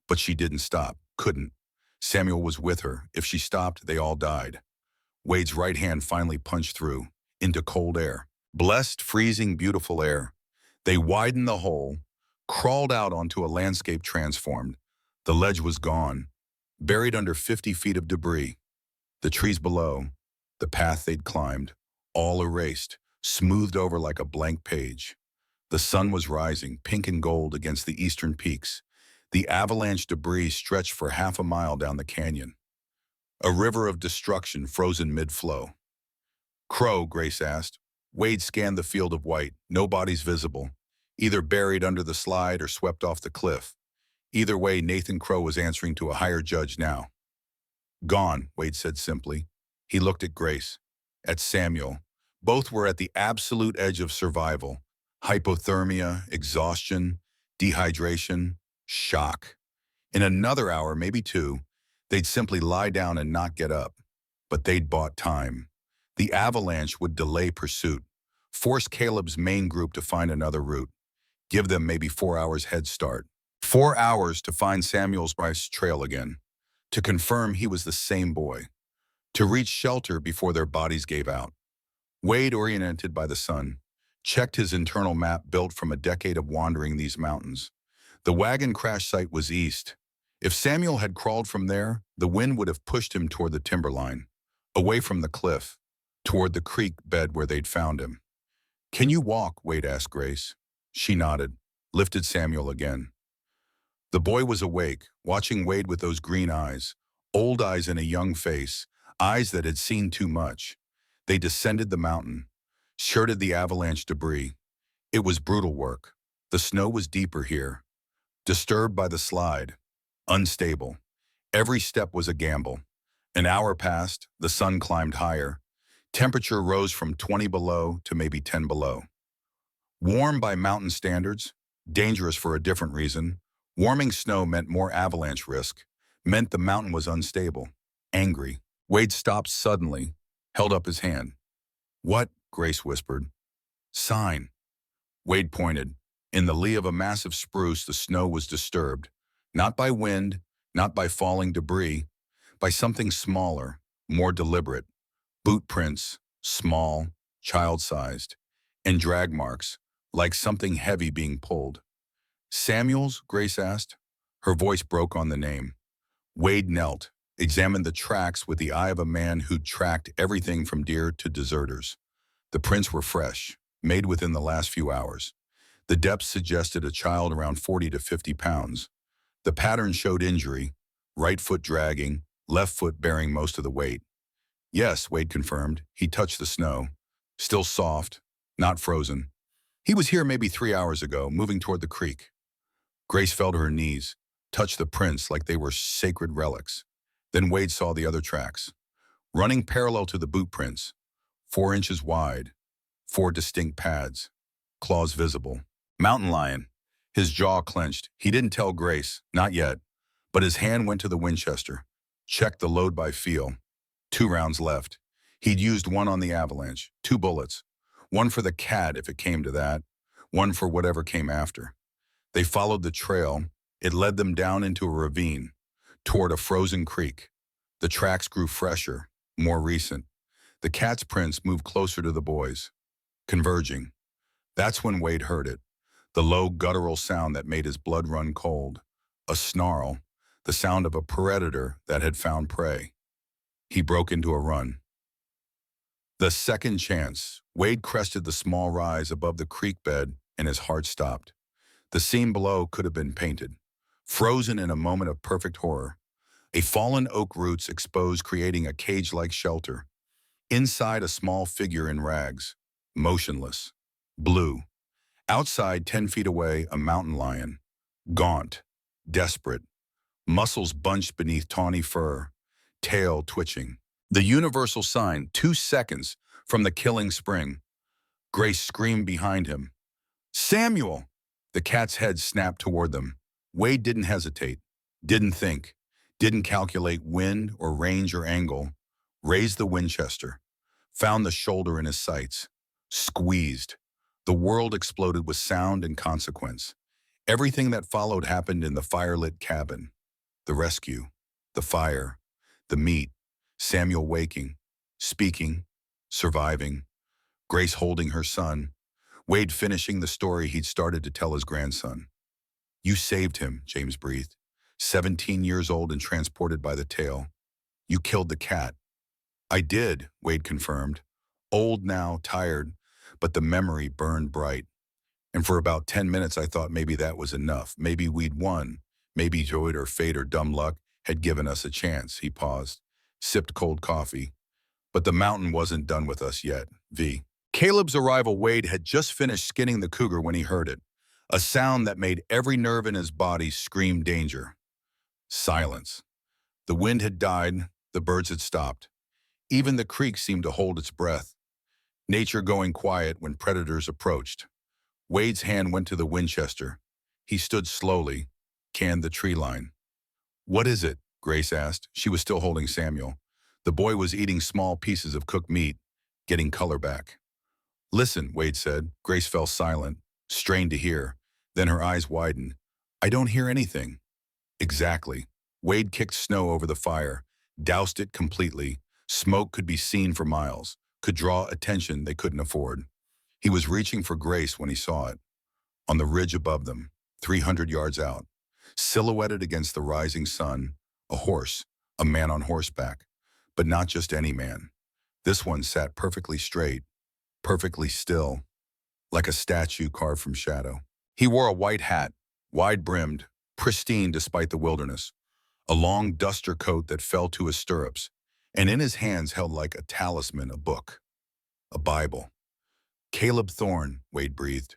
But she didn't stop, couldn't. Samuel was with her. If she stopped, they all died. Wade's right hand finally punched through, into cold air. Blessed, freezing, beautiful air. They widened the hole, crawled out onto a landscape transformed. The ledge was gone, buried under 50 feet of debris. The trees below, the path they'd climbed, all erased, smoothed over like a blank page. The sun was rising, pink and gold against the eastern peaks. The avalanche debris stretched for half a mile down the canyon. A river of destruction frozen mid-flow. Crow, Grace asked. Wade scanned the field of white, no bodies visible, either buried under the slide or swept off the cliff. Either way, Nathan Crow was answering to a higher judge now. Gone, Wade said simply. He looked at Grace, at Samuel. Both were at the absolute edge of survival. Hypothermia, exhaustion, dehydration, shock. In another hour, maybe two, they'd simply lie down and not get up. But they'd bought time. The avalanche would delay pursuit, force Caleb's main group to find another route, give them maybe 4 hours head start. 4 hours to find Samuel's Bryce trail again, to confirm he was the same boy, to reach shelter before their bodies gave out. Wade, oriented by the sun, checked his internal map built from a decade of wandering these mountains. The wagon crash site was east. If Samuel had crawled from there, the wind would have pushed him toward the timberline, away from the cliff, toward the creek bed where they'd found him. Can you walk? Wade asked Grace. She nodded, lifted Samuel again. The boy was awake, watching Wade with those green eyes, old eyes in a young face, eyes that had seen too much. They descended the mountain, skirted the avalanche debris. It was brutal work. The snow was deeper here, disturbed by the slide, unstable. Every step was a gamble. An hour passed, the sun climbed higher. Temperature rose from 20 below to maybe 10 below. Warm by mountain standards, dangerous for a different reason. Warming snow meant more avalanche risk, meant the mountain was unstable. Angry, Wade stopped suddenly, held up his hand. What? Grace whispered. Sign. Wade pointed. In the lee of a massive spruce, the snow was disturbed, not by wind, not by falling debris, by something smaller, more deliberate. Boot prints, small, child-sized, and drag marks, like something heavy being pulled. Samuels? Grace asked. Her voice broke on the name. Wade knelt, examined the tracks with the eye of a man who'd tracked everything from deer to deserters. The prints were fresh, made within the last few hours. The depth suggested a child around 40 to 50 pounds. The pattern showed injury, right foot dragging, left foot bearing most of the weight. Yes, Wade confirmed. He touched the snow. Still soft, not frozen. He was here maybe 3 hours ago, moving toward the creek. Grace fell to her knees, touched the prints like they were sacred relics. Then Wade saw the other tracks, running parallel to the boot prints, 4 inches wide, 4 distinct pads, claws visible. Mountain lion. His jaw clenched. He didn't tell Grace, not yet, but his hand went to the Winchester, checked the load by feel. 2 rounds left. He'd used 1 on the avalanche, 2 bullets, 1 for the cat if it came to that, 1 for whatever came after. They followed the trail. It led them down into a ravine, toward a frozen creek. The tracks grew fresher, more recent. The cat's prints moved closer to the boys, converging. That's when Wade heard it, the low guttural sound that made his blood run cold. A snarl, the sound of a predator that had found prey. He broke into a run. The second chance. Wade crested the small rise above the creek bed and his heart stopped. The scene below could have been painted, frozen in a moment of perfect horror. A fallen oak roots exposed, creating a cage-like shelter. Inside, a small figure in rags, motionless, blue. Outside, 10 feet away, a mountain lion, gaunt, desperate, muscles bunched beneath tawny fur, tail twitching. The universal sign, 2 seconds from the killing spring. Grace screamed behind him. Samuel! The cat's head snapped toward them. Wade didn't hesitate, didn't think, didn't calculate wind or range or angle. Raised the Winchester, found the shoulder in his sights, squeezed. The world exploded with sound and consequence. Everything that followed happened in the firelit cabin. The rescue, the fire, the meat, Samuel waking, speaking, surviving, Grace holding her son, Wade finishing the story he'd started to tell his grandson. You saved him, James breathed, 17 years old and transported by the tail. You killed the cat. I did, Wade confirmed. Old now, tired, but the memory burned bright. And for about 10 minutes, I thought maybe that was enough. Maybe we'd won. Maybe joy or fate or dumb luck had given us a chance. He paused, sipped cold coffee. But the mountain wasn't done with us yet, V. Caleb's arrival, Wade had just finished skinning the cougar when he heard it. A sound that made every nerve in his body scream danger. Silence. The wind had died, the birds had stopped. Even the creek seemed to hold its breath. Nature going quiet when predators approached. Wade's hand went to the Winchester. He stood slowly, canned the tree line. "What is it?" Grace asked. She was still holding Samuel. The boy was eating small pieces of cooked meat, getting color back. "Listen," Wade said. Grace fell silent, strained to hear. Then her eyes widened. "I don't hear anything." "Exactly." Wade kicked snow over the fire, doused it completely. Smoke could be seen for miles, could draw attention they couldn't afford. He was reaching for Grace when he saw it. On the ridge above them, 300 yards out, silhouetted against the rising sun, a horse, a man on horseback. But not just any man. This one sat perfectly straight, perfectly still, like a statue carved from shadow. He wore a white hat, wide-brimmed, pristine despite the wilderness, a long duster coat that fell to his stirrups, and in his hands held like a talisman a book, a Bible. "Caleb Thorne," Wade breathed.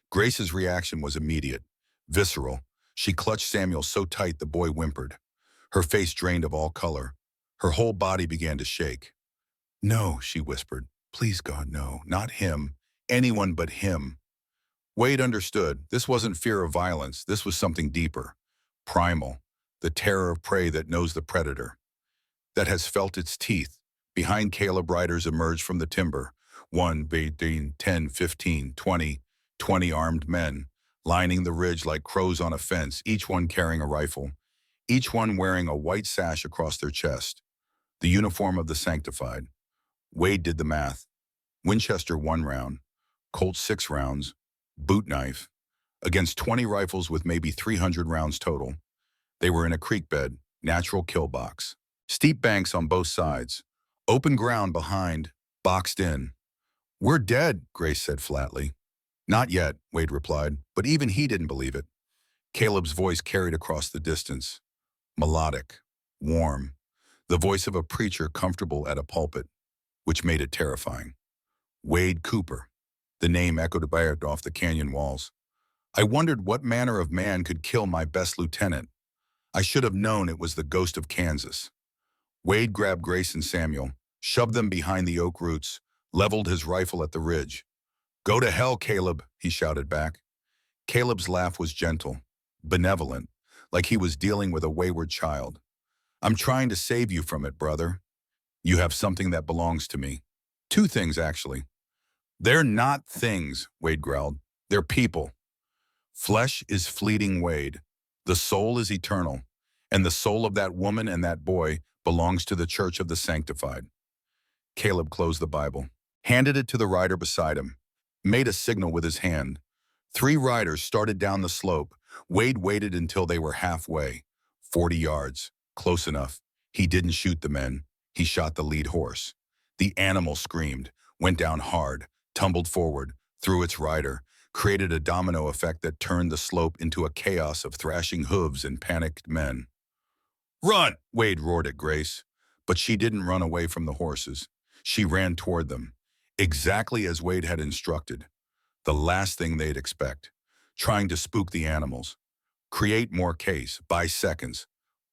Grace's reaction was immediate, visceral. She clutched Samuel so tight the boy whimpered. Her face drained of all color. Her whole body began to shake. "No," she whispered. "Please, God, no. Not him. Anyone but him." Wade understood. This wasn't fear of violence. This was something deeper. Primal. The terror of prey that knows the predator. That has felt its teeth. Behind Caleb, riders emerged from the timber. 1, 18, 10, 15, 20, 20 armed men, lining the ridge like crows on a fence, each one carrying a rifle, each one wearing a white sash across their chest, the uniform of the sanctified. Wade did the math. Winchester 1 round, Colt 6 rounds, boot knife, against 20 rifles with maybe 300 rounds total. They were in a creek bed, natural kill box. Steep banks on both sides, open ground behind, boxed in. "We're dead," Grace said flatly. "Not yet," Wade replied, but even he didn't believe it. Caleb's voice carried across the distance. Melodic, warm, the voice of a preacher comfortable at a pulpit, which made it terrifying. Wade Cooper. The name echoed off the canyon walls. I wondered what manner of man could kill my best lieutenant. I should have known it was the ghost of Kansas. Wade grabbed Grace and Samuel, shoved them behind the oak roots, leveled his rifle at the ridge. "Go to hell, Caleb," he shouted back. Caleb's laugh was gentle, benevolent, like he was dealing with a wayward child. "I'm trying to save you from it, brother. You have something that belongs to me. 2 things, actually." "They're not things," Wade growled. "They're people. Flesh is fleeting, Wade. The soul is eternal. And the soul of that woman and that boy belongs to the church of the sanctified." Caleb closed the Bible, handed it to the rider beside him, made a signal with his hand. 3 riders started down the slope. Wade waited until they were halfway, 40 yards, close enough. He didn't shoot the men. He shot the lead horse. The animal screamed, went down hard, tumbled forward, threw its rider, created a domino effect that turned the slope into a chaos of thrashing hooves and panicked men. "Run!" Wade roared at Grace. But she didn't run away from the horses. She ran toward them, exactly as Wade had instructed. The last thing they'd expect. Trying to spook the animals. Create more case, buy seconds.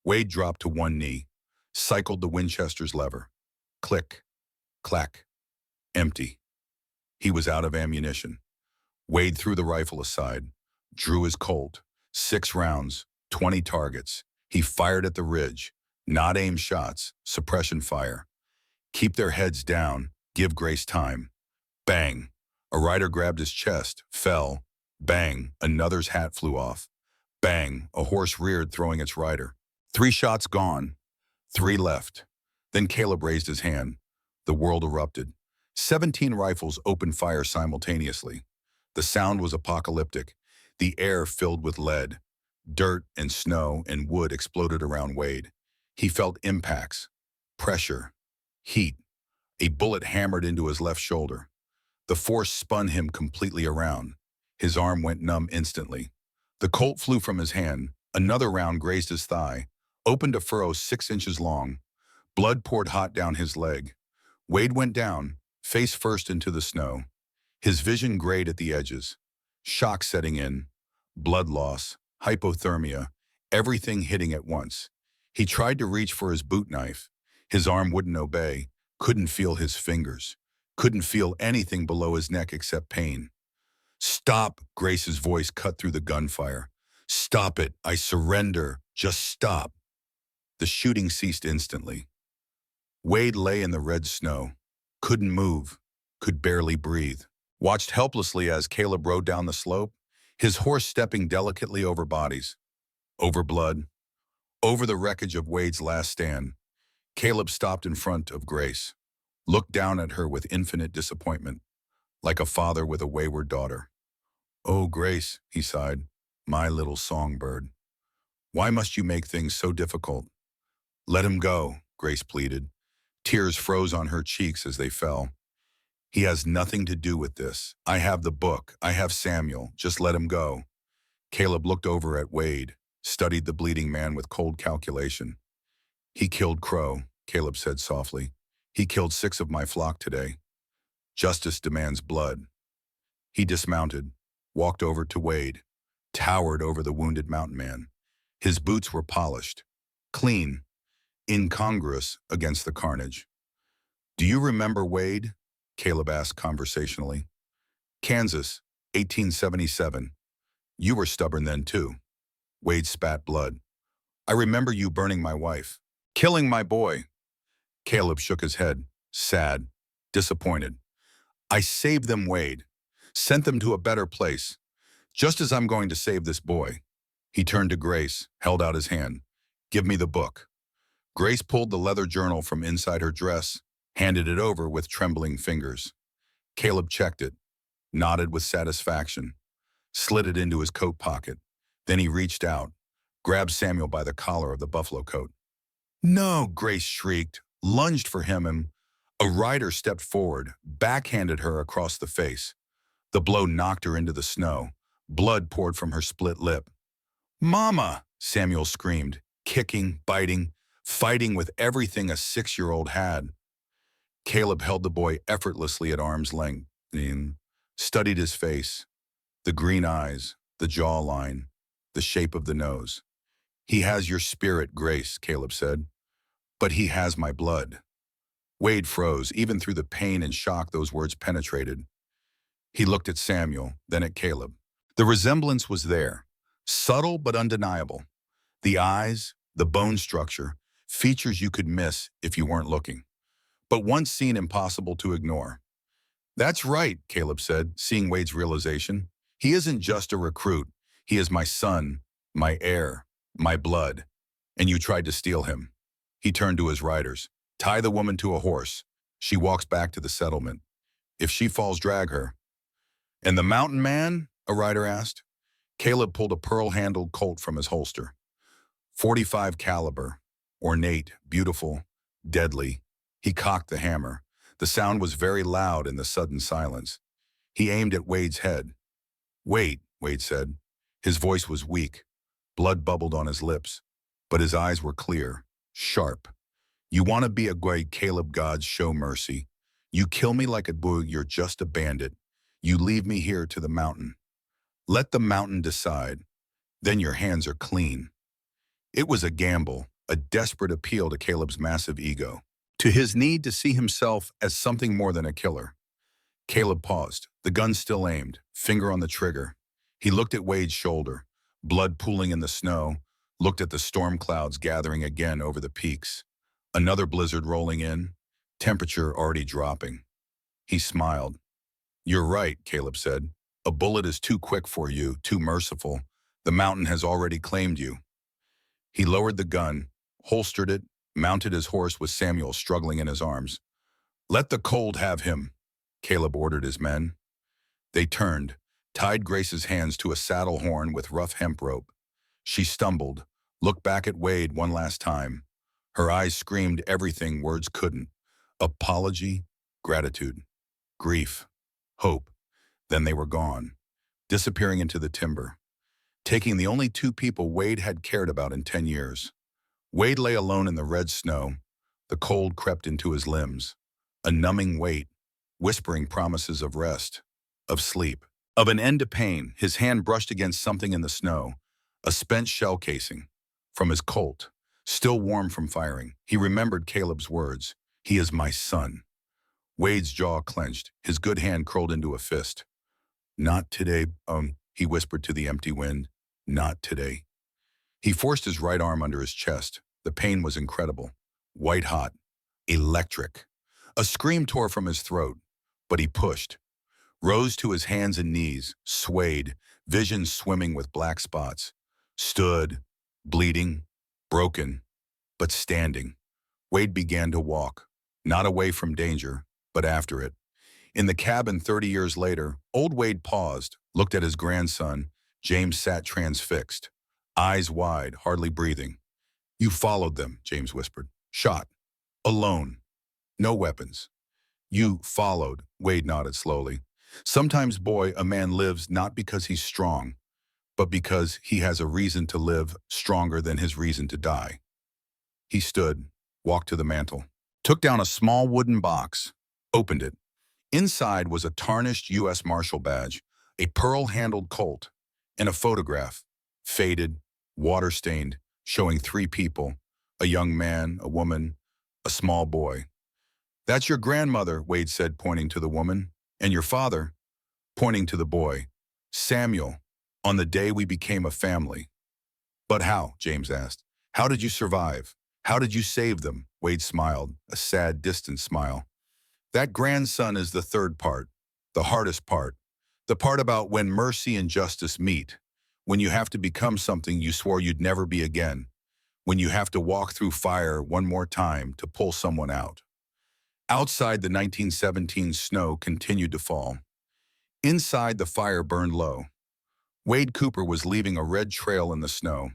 Wade dropped to one knee, cycled the Winchester's lever. Click, clack, empty. He was out of ammunition. Wade threw the rifle aside, drew his Colt. 6 rounds, 20 targets. He fired at the ridge. Not aim shots, suppression fire. Keep their heads down, give Grace time. Bang. A rider grabbed his chest, fell. Bang. Another's hat flew off. Bang. A horse reared, throwing its rider. 3 shots gone. 3 left. Then Caleb raised his hand. The world erupted. 17 rifles opened fire simultaneously. The sound was apocalyptic. The air filled with lead. Dirt and snow and wood exploded around Wade. He felt impacts, pressure, heat. A bullet hammered into his left shoulder. The force spun him completely around. His arm went numb instantly. The Colt flew from his hand. Another round grazed his thigh, opened a furrow 6 inches long. Blood poured hot down his leg. Wade went down, face first into the snow. His vision grayed at the edges. Shock setting in. Blood loss, hypothermia, everything hitting at once. He tried to reach for his boot knife. His arm wouldn't obey, couldn't feel his fingers, couldn't feel anything below his neck except pain. "Stop," Grace's voice cut through the gunfire. "Stop it, I surrender, just stop." The shooting ceased instantly. Wade lay in the red snow, couldn't move, could barely breathe. Watched helplessly as Caleb rode down the slope, his horse stepping delicately over bodies, over blood, over the wreckage of Wade's last stand. Caleb stopped in front of Grace, looked down at her with infinite disappointment, like a father with a wayward daughter. "Oh, Grace," he sighed, "my little songbird. Why must you make things so difficult?" "Let him go," Grace pleaded. Tears froze on her cheeks as they fell. "He has nothing to do with this. I have the book. I have Samuel. Just let him go." Caleb looked over at Wade, studied the bleeding man with cold calculation. "He killed Crow," Caleb said softly. "He killed 6 of my flock today. Justice demands blood." He dismounted, walked over to Wade, towered over the wounded mountain man. His boots were polished, clean, incongruous against the carnage. "Do you remember Wade?" Caleb asked conversationally. "Kansas, 1877. You were stubborn then too." Wade spat blood. "I remember you burning my wife, killing my boy." Caleb shook his head, sad, disappointed. "I saved them, Wade. Sent them to a better place, just as I'm going to save this boy." He turned to Grace, held out his hand. "Give me the book." Grace pulled the leather journal from inside her dress, handed it over with trembling fingers. Caleb checked it, nodded with satisfaction, slid it into his coat pocket. Then he reached out, grabbed Samuel by the collar of the buffalo coat. "No!" Grace shrieked, lunged for him, and a rider stepped forward, backhanded her across the face. The blow knocked her into the snow. Blood poured from her split lip. "Mama!" Samuel screamed, kicking, biting, fighting with everything a 6-year-old had. Caleb held the boy effortlessly at arm's length, studied his face, the green eyes, the jawline, the shape of the nose. "He has your spirit, Grace," Caleb said, "but he has my blood." Wade froze, even through the pain and shock those words penetrated. He looked at Samuel, then at Caleb. The resemblance was there, subtle but undeniable. The eyes, the bone structure, features you could miss if you weren't looking, but once seen, impossible to ignore. "That's right," Caleb said, seeing Wade's realization. "He isn't just a recruit. He is my son, my heir, my blood. And you tried to steal him." He turned to his riders. "Tie the woman to a horse. She walks back to the settlement. If she falls, drag her." "And the mountain man?" a rider asked. Caleb pulled a pearl-handled Colt from his holster. .45 caliber, ornate, beautiful, deadly. He cocked the hammer. The sound was very loud in the sudden silence. He aimed at Wade's head. "Wait," Wade said. His voice was weak. Blood bubbled on his lips, but his eyes were clear, sharp. "You want to be a great Caleb, gods show mercy. You kill me like a boy, you're just a bandit. You leave me here to the mountain. Let the mountain decide. Then your hands are clean." It was a gamble, a desperate appeal to Caleb's massive ego, to his need to see himself as something more than a killer. Caleb paused, the gun still aimed, finger on the trigger. He looked at Wade's shoulder, blood pooling in the snow, looked at the storm clouds gathering again over the peaks. Another blizzard rolling in, temperature already dropping. He smiled. "You're right," Caleb said. "A bullet is too quick for you, too merciful. The mountain has already claimed you." He lowered the gun, holstered it, mounted his horse with Samuel struggling in his arms. "Let the cold have him," Caleb ordered his men. They turned, tied Grace's hands to a saddle horn with rough hemp rope. She stumbled, looked back at Wade one last time. Her eyes screamed everything words couldn't. Apology, gratitude, grief, hope. Then they were gone. disappearing into the timber, taking the only two people Wade had cared about in 10 years. Wade lay alone in the red snow. The cold crept into his limbs, a numbing weight, whispering promises of rest, of sleep, of an end to pain. His hand brushed against something in the snow, a spent shell casing, from his Colt, still warm from firing. He remembered Caleb's words, "He is my son." Wade's jaw clenched, his good hand curled into a fist. "Not today, he whispered to the empty wind. "Not today." He forced his right arm under his chest. The pain was incredible, white-hot, electric. A scream tore from his throat, but he pushed, rose to his hands and knees, swayed, vision swimming with black spots, stood, bleeding, broken, but standing. Wade began to walk, not away from danger, but after it. In the cabin 30 years later, old Wade paused, looked at his grandson. James sat transfixed, eyes wide, hardly breathing. "You followed them," James whispered. "Shot. Alone. No weapons." "You followed," Wade nodded slowly. "Sometimes, boy, a man lives not because he's strong, but because he has a reason to live stronger than his reason to die." He stood, walked to the mantel, took down a small wooden box, opened it. Inside was a tarnished U.S. Marshal badge, a pearl-handled Colt, and a photograph, faded, water-stained, showing three people, a young man, a woman, a small boy. "That's your grandmother," Wade said, pointing to the woman, "and your father," pointing to the boy, "Samuel, on the day we became a family." "But how?" James asked. "How did you survive? How did you save them?" Wade smiled, a sad, distant smile. "That grandson is the third part, the hardest part, the part about when mercy and justice meet, when you have to become something you swore you'd never be again, when you have to walk through fire one more time to pull someone out." Outside, the 1917 snow continued to fall. Inside, the fire burned low. Wade Cooper was leaving a red trail in the snow.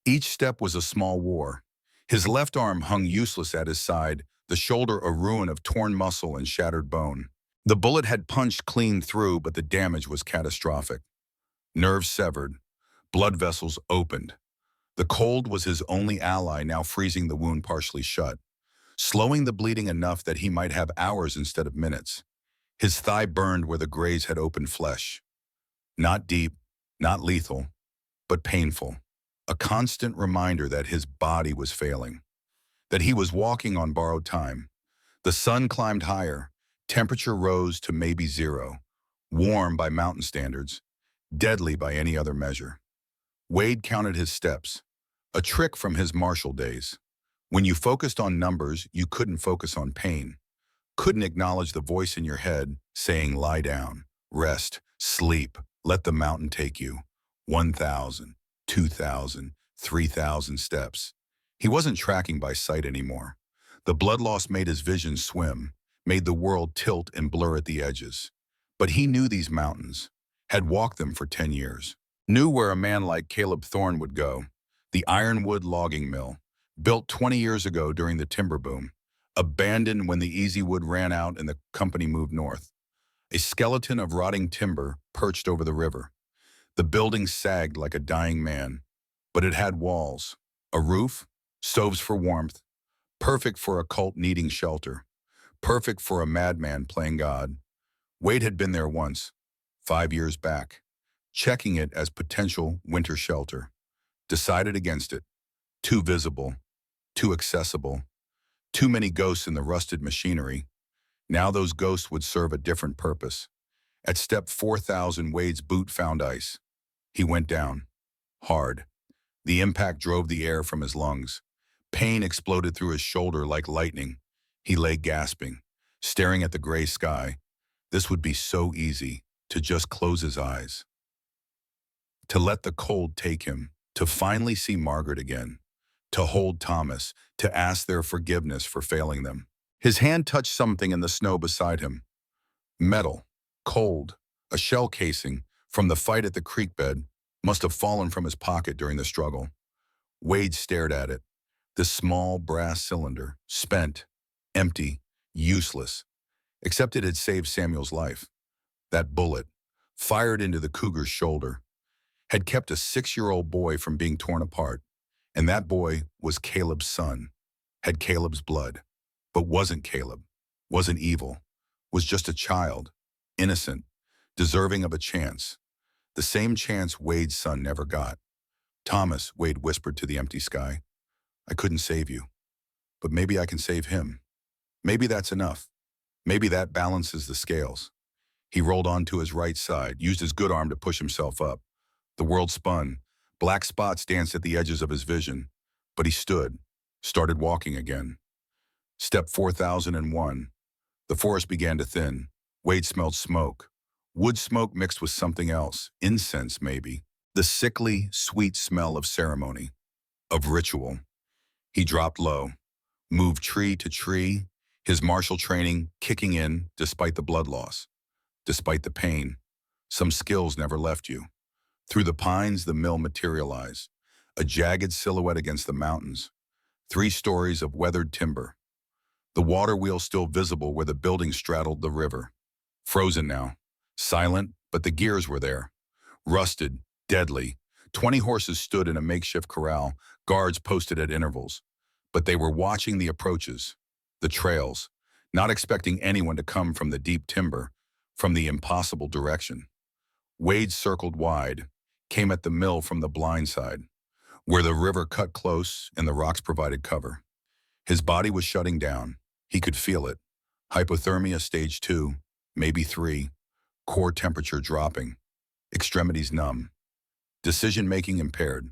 Each step was a small war. His left arm hung useless at his side, the shoulder a ruin of torn muscle and shattered bone. The bullet had punched clean through, but the damage was catastrophic. Nerves severed, blood vessels opened. The cold was his only ally, now freezing the wound partially shut, slowing the bleeding enough that he might have hours instead of minutes. His thigh burned where the graze had opened flesh. Not deep, not lethal, but painful. A constant reminder that his body was failing, that he was walking on borrowed time. The sun climbed higher. Temperature rose to maybe zero, warm by mountain standards, deadly by any other measure. Wade counted his steps, a trick from his martial days. When you focused on numbers, you couldn't focus on pain, couldn't acknowledge the voice in your head saying, "Lie down, rest, sleep, let the mountain take you." 1,000, 2,000, 3,000 steps. He wasn't tracking by sight anymore. The blood loss made his vision swim, made the world tilt and blur at the edges. But he knew these mountains, had walked them for 10 years, knew where a man like Caleb Thorne would go. The Ironwood logging mill, built 20 years ago during the timber boom, abandoned when the easy wood ran out and the company moved north. A skeleton of rotting timber perched over the river. The building sagged like a dying man, but it had walls, a roof, stoves for warmth, perfect for a cult needing shelter, perfect for a madman playing God. Wade had been there once, 5 years back, checking it as potential winter shelter. Decided against it. Too visible, too accessible, too many ghosts in the rusted machinery. Now those ghosts would serve a different purpose. At step 4,000, Wade's boot found ice. He went down, hard. The impact drove the air from his lungs. Pain exploded through his shoulder like lightning. He lay gasping, staring at the gray sky. This would be so easy, to just close his eyes, to let the cold take him, to finally see Margaret again, to hold Thomas, to ask their forgiveness for failing them. His hand touched something in the snow beside him. Metal, cold, a shell casing from the fight at the creek bed must have fallen from his pocket during the struggle. Wade stared at it. This small brass cylinder, spent, empty, useless, except it had saved Samuel's life. That bullet, fired into the cougar's shoulder, had kept a 6-year-old boy from being torn apart. And that boy was Caleb's son, had Caleb's blood, but wasn't Caleb, wasn't evil, was just a child, innocent, deserving of a chance, the same chance Wade's son never got. Thomas, Wade whispered to the empty sky, I couldn't save you, but maybe I can save him. Maybe that's enough. Maybe that balances the scales. He rolled onto his right side, used his good arm to push himself up. The world spun. Black spots danced at the edges of his vision. But he stood, started walking again. Step 4001. The forest began to thin. Wade smelled smoke. Wood smoke mixed with something else. Incense, maybe. The sickly, sweet smell of ceremony, of ritual. He dropped low, moved tree to tree, his martial training kicking in despite the blood loss, despite the pain. Some skills never left you. Through the pines, the mill materialized, a jagged silhouette against the mountains, 3 stories of weathered timber. The water wheel still visible where the building straddled the river. Frozen now, silent, but the gears were there. Rusted, deadly. 20 horses stood in a makeshift corral, guards posted at intervals. But they were watching the approaches, the trails, not expecting anyone to come from the deep timber, from the impossible direction. Wade circled wide, came at the mill from the blind side, where the river cut close and the rocks provided cover. His body was shutting down. He could feel it. Hypothermia stage 2, maybe 3, core temperature dropping, extremities numb, decision-making impaired.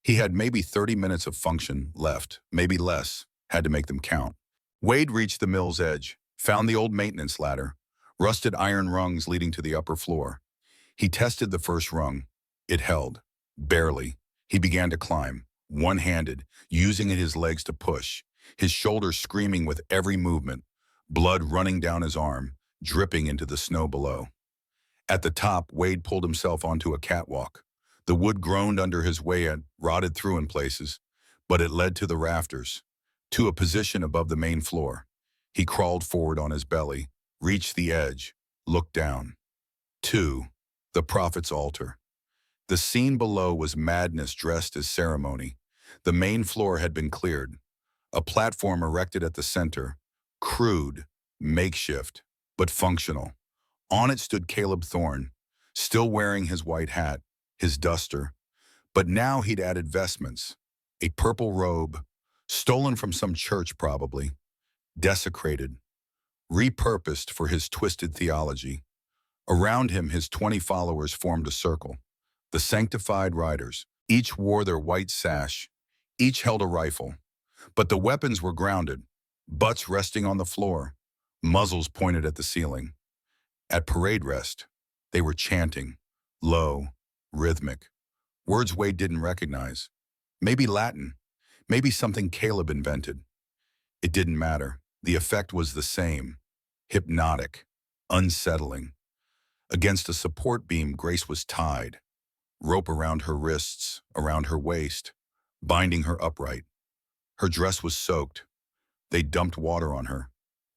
He had maybe 30 minutes of function left, maybe less, had to make them count. Wade reached the mill's edge, found the old maintenance ladder, rusted iron rungs leading to the upper floor. He tested the first rung. It held, barely. He began to climb, one-handed, using his legs to push, his shoulders screaming with every movement, blood running down his arm, dripping into the snow below. At the top, Wade pulled himself onto a catwalk. The wood groaned under his weight and rotted through in places, but it led to the rafters, to a position above the main floor. He crawled forward on his belly, reached the edge, looked down. 2. The prophet's altar. The scene below was madness dressed as ceremony. The main floor had been cleared. A platform erected at the center, crude, makeshift, but functional. On it stood Caleb Thorne, still wearing his white hat, his duster, but now he'd added vestments, a purple robe, stolen from some church probably, desecrated, repurposed for his twisted theology. Around him, his 20 followers formed a circle, the sanctified riders. Each wore their white sash, each held a rifle, but the weapons were grounded, butts resting on the floor, muzzles pointed at the ceiling. At parade rest, they were chanting, low, rhythmic, words Wade didn't recognize. Maybe Latin, maybe something Caleb invented. It didn't matter. The effect was the same, hypnotic, unsettling. Against a support beam, Grace was tied, rope around her wrists, around her waist, binding her upright. Her dress was soaked. They dumped water on her,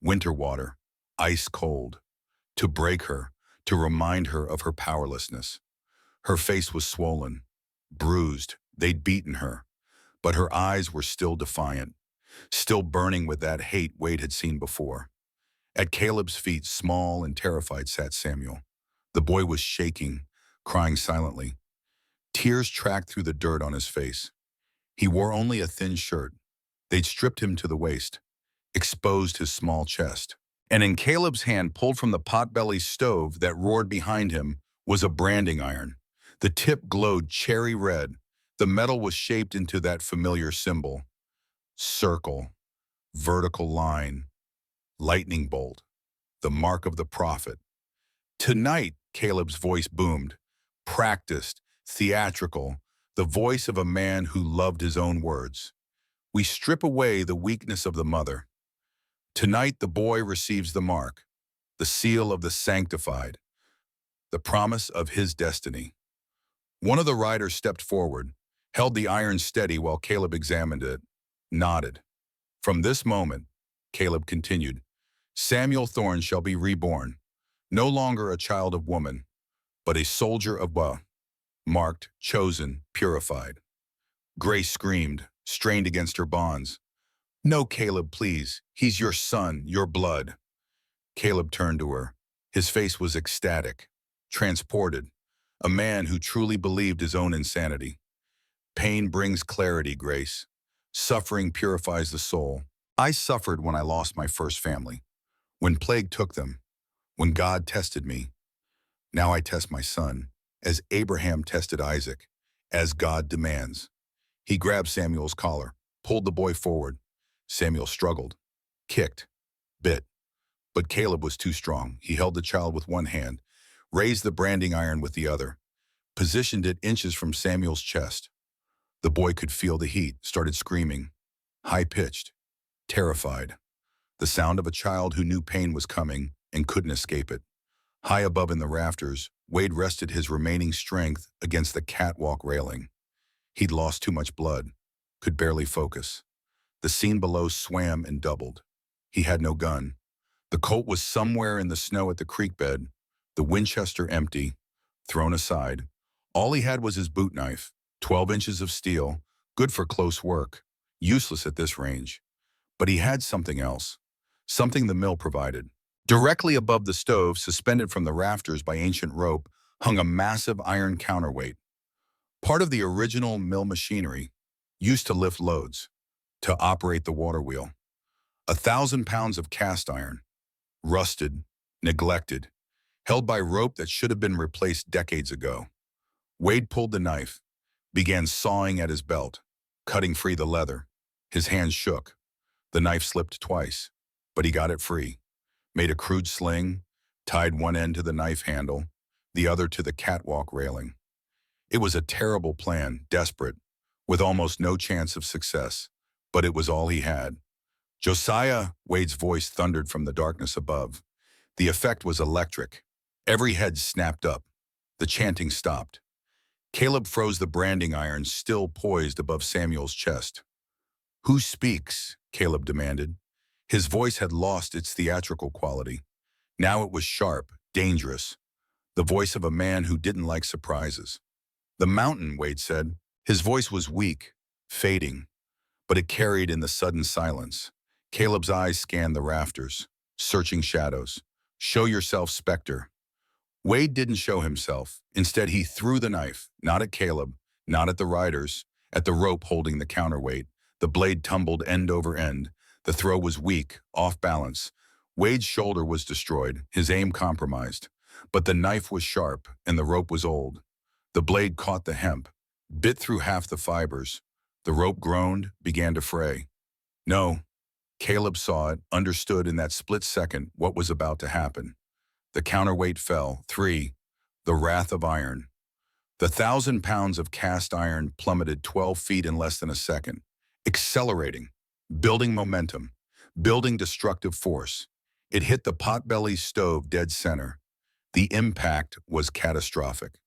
winter water, ice cold, to break her, to remind her of her powerlessness. Her face was swollen, bruised. They'd beaten her, but her eyes were still defiant, still burning with that hate Wade had seen before. At Caleb's feet, small and terrified, sat Samuel. The boy was shaking, crying silently. Tears tracked through the dirt on his face. He wore only a thin shirt. They'd stripped him to the waist, exposed his small chest. And in Caleb's hand, pulled from the potbelly stove that roared behind him, was a branding iron. The tip glowed cherry red. The metal was shaped into that familiar symbol. Circle, vertical line, lightning bolt, the mark of the prophet. Tonight, Caleb's voice boomed, practiced, theatrical, the voice of a man who loved his own words. We strip away the weakness of the mother. Tonight, the boy receives the mark, the seal of the sanctified, the promise of his destiny. One of the riders stepped forward, held the iron steady while Caleb examined it, nodded. From this moment, Caleb continued, Samuel Thorne shall be reborn, no longer a child of woman, but a soldier of Ba, marked, chosen, purified. Grace screamed, strained against her bonds. No, Caleb, please. He's your son, your blood. Caleb turned to her. His face was ecstatic, transported, a man who truly believed his own insanity. Pain brings clarity, Grace. Suffering purifies the soul. I suffered when I lost my first family, when plague took them, when God tested me. Now I test my son, as Abraham tested Isaac, as God demands. He grabbed Samuel's collar, pulled the boy forward. Samuel struggled, kicked, bit. But Caleb was too strong. He held the child with one hand, raised the branding iron with the other, positioned it inches from Samuel's chest. The boy could feel the heat, started screaming, high-pitched, terrified. The sound of a child who knew pain was coming and couldn't escape it. High above in the rafters, Wade rested his remaining strength against the catwalk railing. He'd lost too much blood, could barely focus. The scene below swam and doubled. He had no gun. The Colt was somewhere in the snow at the creek bed, the Winchester empty, thrown aside. All he had was his boot knife, 12 inches of steel, good for close work, useless at this range. But he had something else, something the mill provided. Directly above the stove, suspended from the rafters by ancient rope, hung a massive iron counterweight, part of the original mill machinery, used to lift loads, to operate the water wheel. 1,000 pounds of cast iron, rusted, neglected, held by rope that should have been replaced decades ago. Wade pulled the knife, began sawing at his belt, cutting free the leather. His hands shook. The knife slipped twice, but he got it free. Made a crude sling, tied one end to the knife handle, the other to the catwalk railing. It was a terrible plan, desperate, with almost no chance of success, but it was all he had. Josiah, Wade's voice thundered from the darkness above. The effect was electric. Every head snapped up. The chanting stopped. Caleb froze the branding iron still poised above Samuel's chest. "Who speaks?" Caleb demanded. His voice had lost its theatrical quality. Now it was sharp, dangerous, the voice of a man who didn't like surprises. "The mountain," Wade said. His voice was weak, fading, but it carried in the sudden silence. Caleb's eyes scanned the rafters, searching shadows. "Show yourself, Spectre." Wade didn't show himself. Instead, he threw the knife, not at Caleb, not at the riders, at the rope holding the counterweight. The blade tumbled end over end. The throw was weak, off balance. Wade's shoulder was destroyed, his aim compromised. But the knife was sharp, and the rope was old. The blade caught the hemp, bit through half the fibers. The rope groaned, began to fray. No, Caleb saw it, understood in that split second what was about to happen. The counterweight fell. 3. The wrath of iron. The 1,000 pounds of cast iron plummeted 12 feet in less than a second, accelerating, building momentum, building destructive force. It hit the potbelly stove dead center. The impact was catastrophic.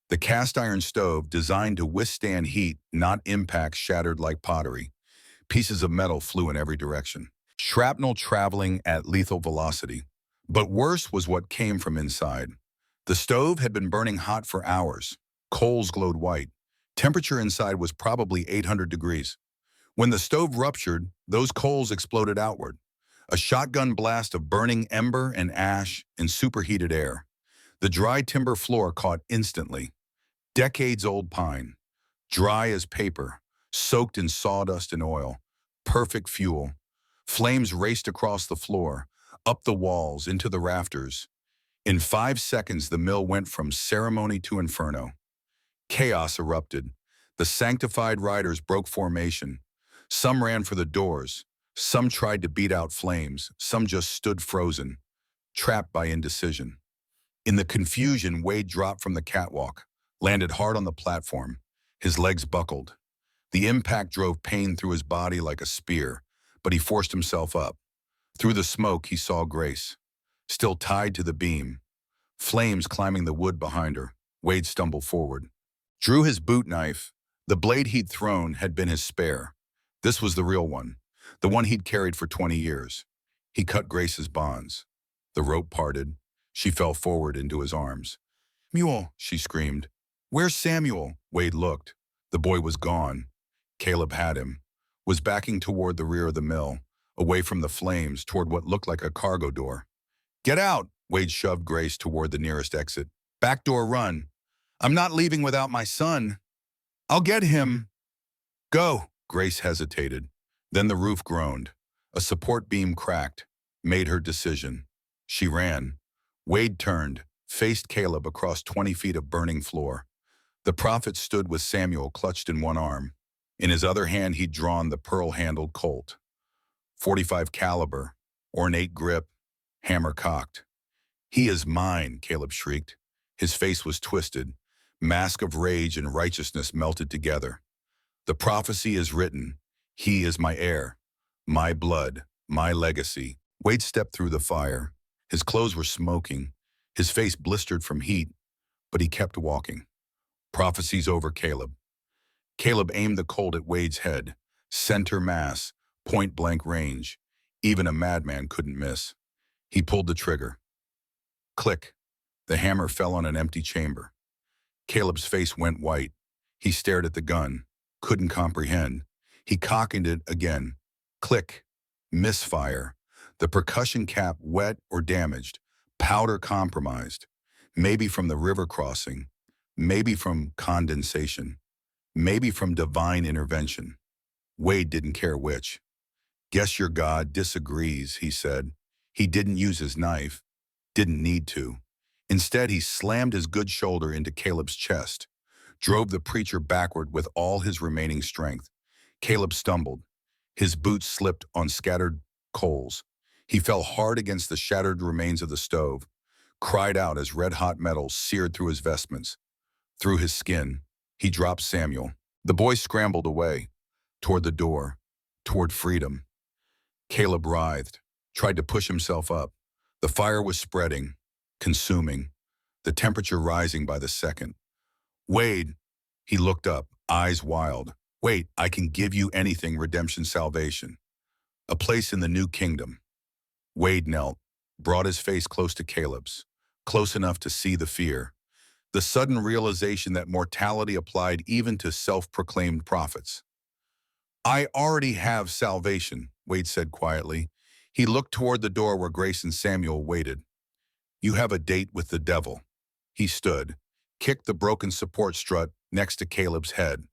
The cast iron stove, designed to withstand heat, not impact, shattered like pottery. Pieces of metal flew in every direction. Shrapnel traveling at lethal velocity. But worse was what came from inside. The stove had been burning hot for hours. Coals glowed white. Temperature inside was probably 800 degrees. When the stove ruptured, those coals exploded outward. A shotgun blast of burning ember and ash in superheated air. The dry timber floor caught instantly. Decades-old pine, dry as paper, soaked in sawdust and oil. Perfect fuel. Flames raced across the floor, up the walls, into the rafters. In 5 seconds, the mill went from ceremony to inferno. Chaos erupted. The sanctified riders broke formation. Some ran for the doors. Some tried to beat out flames. Some just stood frozen, trapped by indecision. In the confusion, Wade dropped from the catwalk, landed hard on the platform. His legs buckled. The impact drove pain through his body like a spear, but he forced himself up. Through the smoke, he saw Grace, still tied to the beam. Flames climbing the wood behind her. Wade stumbled forward. Drew his boot knife. The blade he'd thrown had been his spare. This was the real one, the one he'd carried for 20 years. He cut Grace's bonds. The rope parted. She fell forward into his arms. Samuel, she screamed. Where's Samuel? Wade looked. The boy was gone. Caleb had him, was backing toward the rear of the mill, away from the flames, toward what looked like a cargo door. Get out! Wade shoved Grace toward the nearest exit. Back door run. I'm not leaving without my son. I'll get him. Go! Grace hesitated. Then the roof groaned. A support beam cracked, made her decision. She ran. Wade turned, faced Caleb across 20 feet of burning floor. The prophet stood with Samuel clutched in one arm. In his other hand he'd drawn the pearl-handled Colt. .45 caliber, ornate grip, hammer cocked. He is mine, Caleb shrieked. His face was twisted. Mask of rage and righteousness melted together. The prophecy is written. He is my heir, my blood, my legacy. Wade stepped through the fire. His clothes were smoking, his face blistered from heat, but he kept walking. Prophecy's over, Caleb. Caleb aimed the Colt at Wade's head. Center mass, point-blank range. Even a madman couldn't miss. He pulled the trigger. Click. The hammer fell on an empty chamber. Caleb's face went white. He stared at the gun, couldn't comprehend. He cocked it again. Click. Misfire. The percussion cap wet or damaged. Powder compromised. Maybe from the river crossing. Maybe from condensation. Maybe from divine intervention. Wade didn't care which. Guess your God disagrees, he said. He didn't use his knife. Didn't need to. Instead, he slammed his good shoulder into Caleb's chest, drove the preacher backward with all his remaining strength. Caleb stumbled. His boots slipped on scattered coals. He fell hard against the shattered remains of the stove, cried out as red-hot metal seared through his vestments. Through his skin, he dropped Samuel. The boy scrambled away, toward the door, toward freedom. Caleb writhed, tried to push himself up. The fire was spreading, consuming, the temperature rising by the second. Wade, he looked up, eyes wild. Wait, I can give you anything, redemption, salvation. A place in the new kingdom. Wade knelt, brought his face close to Caleb's, close enough to see the fear. The sudden realization that mortality applied even to self-proclaimed prophets. I already have salvation, Wade said quietly. He looked toward the door where Grace and Samuel waited. You have a date with the devil. He stood, kicked the broken support strut next to Caleb's head.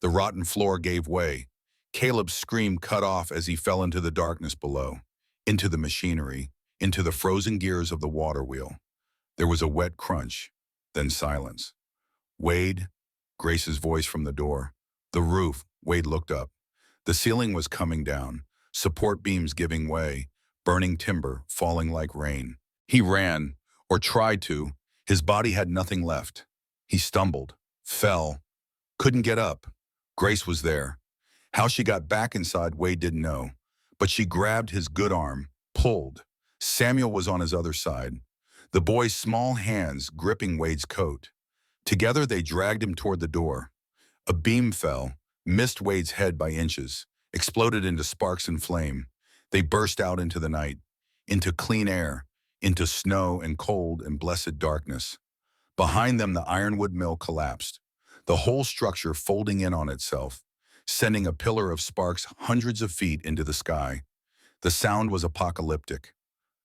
The rotten floor gave way. Caleb's scream cut off as he fell into the darkness below, into the machinery, into the frozen gears of the water wheel. There was a wet crunch, then silence. Wade, Grace's voice from the door. The roof, Wade looked up. The ceiling was coming down, support beams giving way, burning timber falling like rain. He ran, or tried to. His body had nothing left. He stumbled, fell, couldn't get up. Grace was there. How she got back inside, Wade didn't know. But she grabbed his good arm, pulled. Samuel was on his other side, the boy's small hands gripping Wade's coat. Together they dragged him toward the door. A beam fell, missed Wade's head by inches, exploded into sparks and flame. They burst out into the night, into clean air, into snow and cold and blessed darkness. Behind them the ironwood mill collapsed, the whole structure folding in on itself, sending a pillar of sparks hundreds of feet into the sky. The sound was apocalyptic,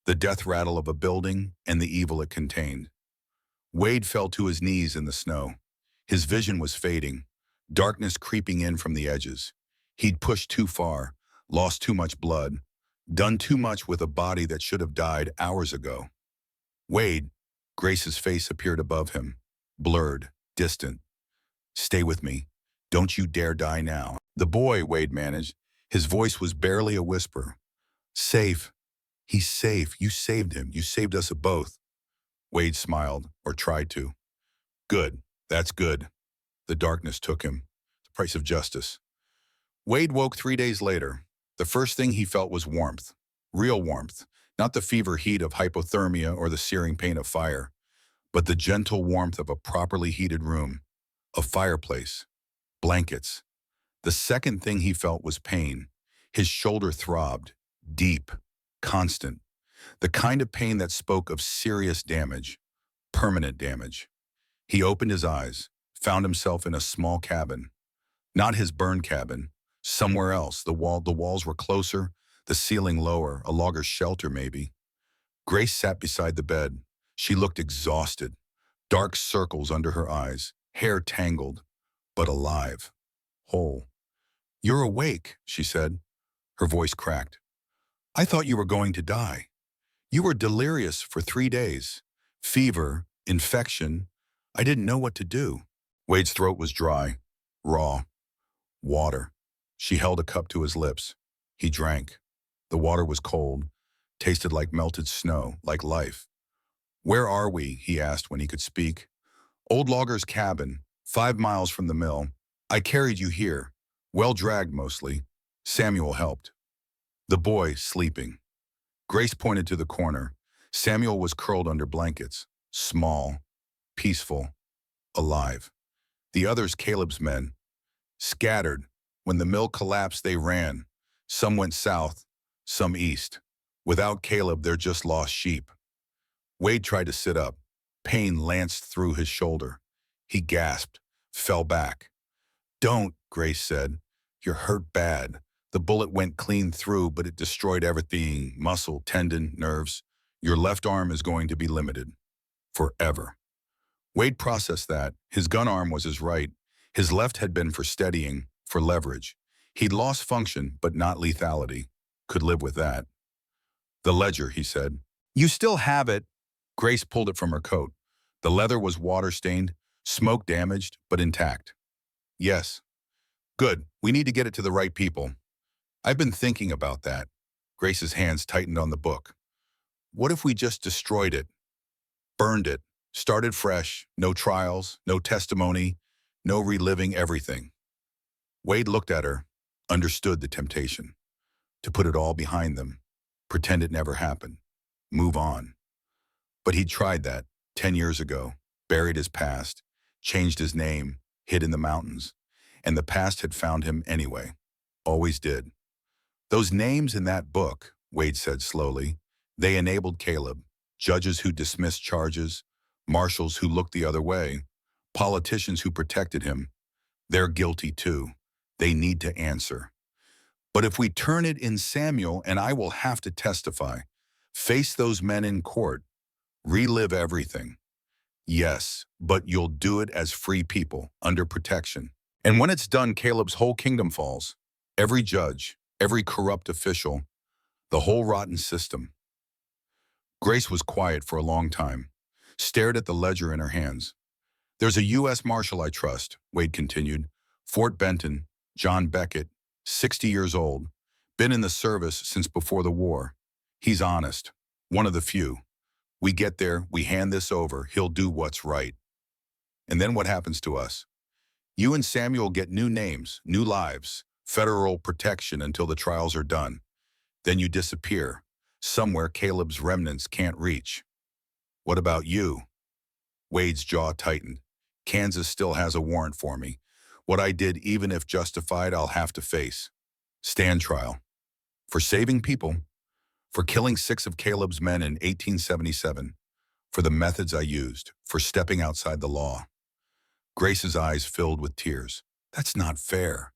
the death rattle of a building and the evil it contained. Wade fell to his knees in the snow. His vision was fading, darkness creeping in from the edges. He'd pushed too far, lost too much blood, done too much with a body that should have died hours ago. Wade, Grace's face appeared above him, blurred, distant. Stay with me. Don't you dare die now. The boy, Wade managed. His voice was barely a whisper. Safe. He's safe. You saved him. You saved us both. Wade smiled, or tried to. Good. That's good. The darkness took him. The price of justice. Wade woke 3 days later. The first thing he felt was warmth. Real warmth. Not the fever heat of hypothermia or the searing pain of fire, but the gentle warmth of a properly heated room, a fireplace, blankets. The second thing he felt was pain. His shoulder throbbed, deep, constant. The kind of pain that spoke of serious damage, permanent damage. He opened his eyes, found himself in a small cabin. Not his burned cabin. Somewhere else. The walls were closer, the ceiling lower, a logger's shelter maybe. Grace sat beside the bed. She looked exhausted. Dark circles under her eyes, hair tangled, but alive, whole. "You're awake," she said. Her voice cracked. "I thought you were going to die. You were delirious for 3 days. Fever, infection. I didn't know what to do." Wade's throat was dry, raw. Water. She held a cup to his lips. He drank. The water was cold, tasted like melted snow, like life. "Where are we?" he asked when he could speak. "Old logger's cabin, 5 miles from the mill. I carried you here. Well dragged mostly. Samuel helped." The boy sleeping. Grace pointed to the corner. Samuel was curled under blankets, small, peaceful, alive. The others, Caleb's men, scattered. When the mill collapsed, they ran. Some went south, some east. Without Caleb, they're just lost sheep. Wade tried to sit up. Pain lanced through his shoulder. He gasped, fell back. "Don't," Grace said. "You're hurt bad. The bullet went clean through, but it destroyed everything, muscle, tendon, nerves. Your left arm is going to be limited. Forever." Wade processed that. His gun arm was his right. His left had been for steadying, for leverage. He'd lost function, but not lethality. Could live with that. "The ledger," he said. "You still have it." Grace pulled it from her coat. The leather was water-stained, smoke-damaged, but intact. "Yes." "Good. We need to get it to the right people." "I've been thinking about that." Grace's hands tightened on the book. "What if we just destroyed it? Burned it? Started fresh? No trials? No testimony? No reliving everything?" Wade looked at her, understood the temptation. To put it all behind them. Pretend it never happened. Move on. But he'd tried that 10 years ago, buried his past, changed his name, hid in the mountains. And the past had found him anyway. Always did. "Those names in that book," Wade said slowly, "they enabled Caleb. Judges who dismissed charges, marshals who looked the other way, politicians who protected him. They're guilty too. They need to answer. But if we turn it in Samuel, and I will have to testify, face those men in court, relive everything. Yes, but you'll do it as free people, under protection. And when it's done, Caleb's whole kingdom falls. Every judge, every corrupt official, the whole rotten system." Grace was quiet for a long time, stared at the ledger in her hands. "There's a U.S. Marshal I trust," Wade continued. "Fort Benton, John Beckett, 60 years old, been in the service since before the war. He's honest, one of the few. We get there, we hand this over, he'll do what's right. And then what happens to us? You and Samuel get new names, new lives, federal protection until the trials are done. Then you disappear, somewhere Caleb's remnants can't reach. What about you?" Wade's jaw tightened. "Kansas still has a warrant for me. What I did, even if justified, I'll have to face. Stand trial. For saving people. For killing 6 of Caleb's men in 1877. For the methods I used. For stepping outside the law." Grace's eyes filled with tears. "That's not fair."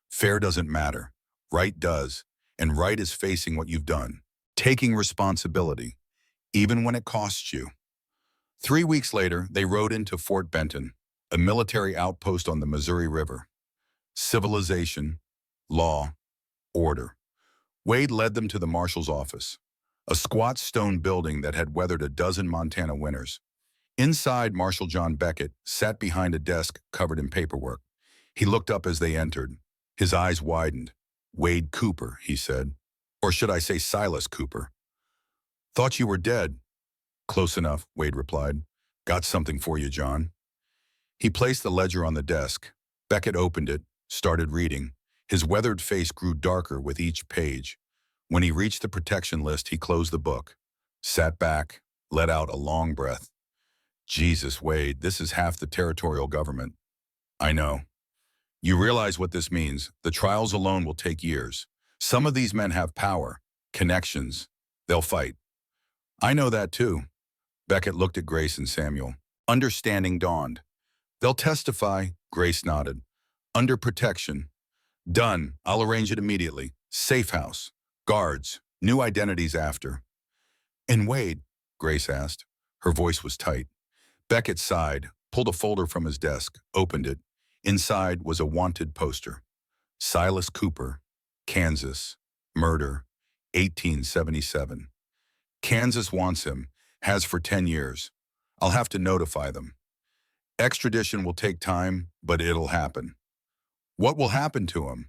"Fair doesn't matter. Right does. And right is facing what you've done. Taking responsibility. Even when it costs you." 3 weeks later, they rode into Fort Benton, a military outpost on the Missouri River. Civilization, law, order. Wade led them to the marshal's office, a squat stone building that had weathered a dozen Montana winters. Inside, Marshal John Beckett sat behind a desk covered in paperwork. He looked up as they entered. His eyes widened. "Wade Cooper," he said. "Or should I say Silas Cooper?" "Thought you were dead." "Close enough," Wade replied. "Got something for you, John." He placed the ledger on the desk. Beckett opened it, started reading. His weathered face grew darker with each page. When he reached the protection list, he closed the book, sat back, let out a long breath. "Jesus, Wade, this is half the territorial government." "I know. You realize what this means. The trials alone will take years. Some of these men have power, connections. They'll fight." "I know that too." Beckett looked at Grace and Samuel. Understanding dawned. They'll testify, Grace nodded. Under protection. Done. I'll arrange it immediately. Safe house. Guards. New identities after. And Wade? Grace asked. Her voice was tight. Beckett sighed, pulled a folder from his desk, opened it. Inside was a wanted poster. Silas Cooper, Kansas. Murder. 1877. Kansas wants him. Has for 10 years. I'll have to notify them. Extradition will take time, but it'll happen. What will happen to him?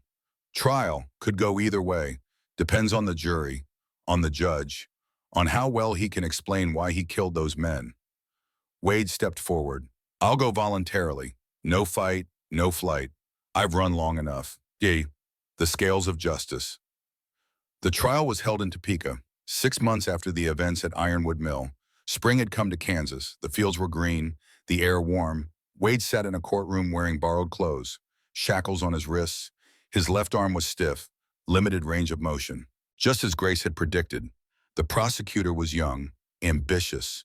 Trial could go either way. Depends on the jury, on the judge, on how well he can explain why he killed those men. Wade stepped forward. I'll go voluntarily. No fight, no flight. I've run long enough. The scales of justice. The trial was held in Topeka, 6 months after the events at Ironwood Mill. Spring had come to Kansas. The fields were green, the air warm. Wade sat in a courtroom wearing borrowed clothes, shackles on his wrists. His left arm was stiff, limited range of motion. Just as Grace had predicted, the prosecutor was young, ambitious,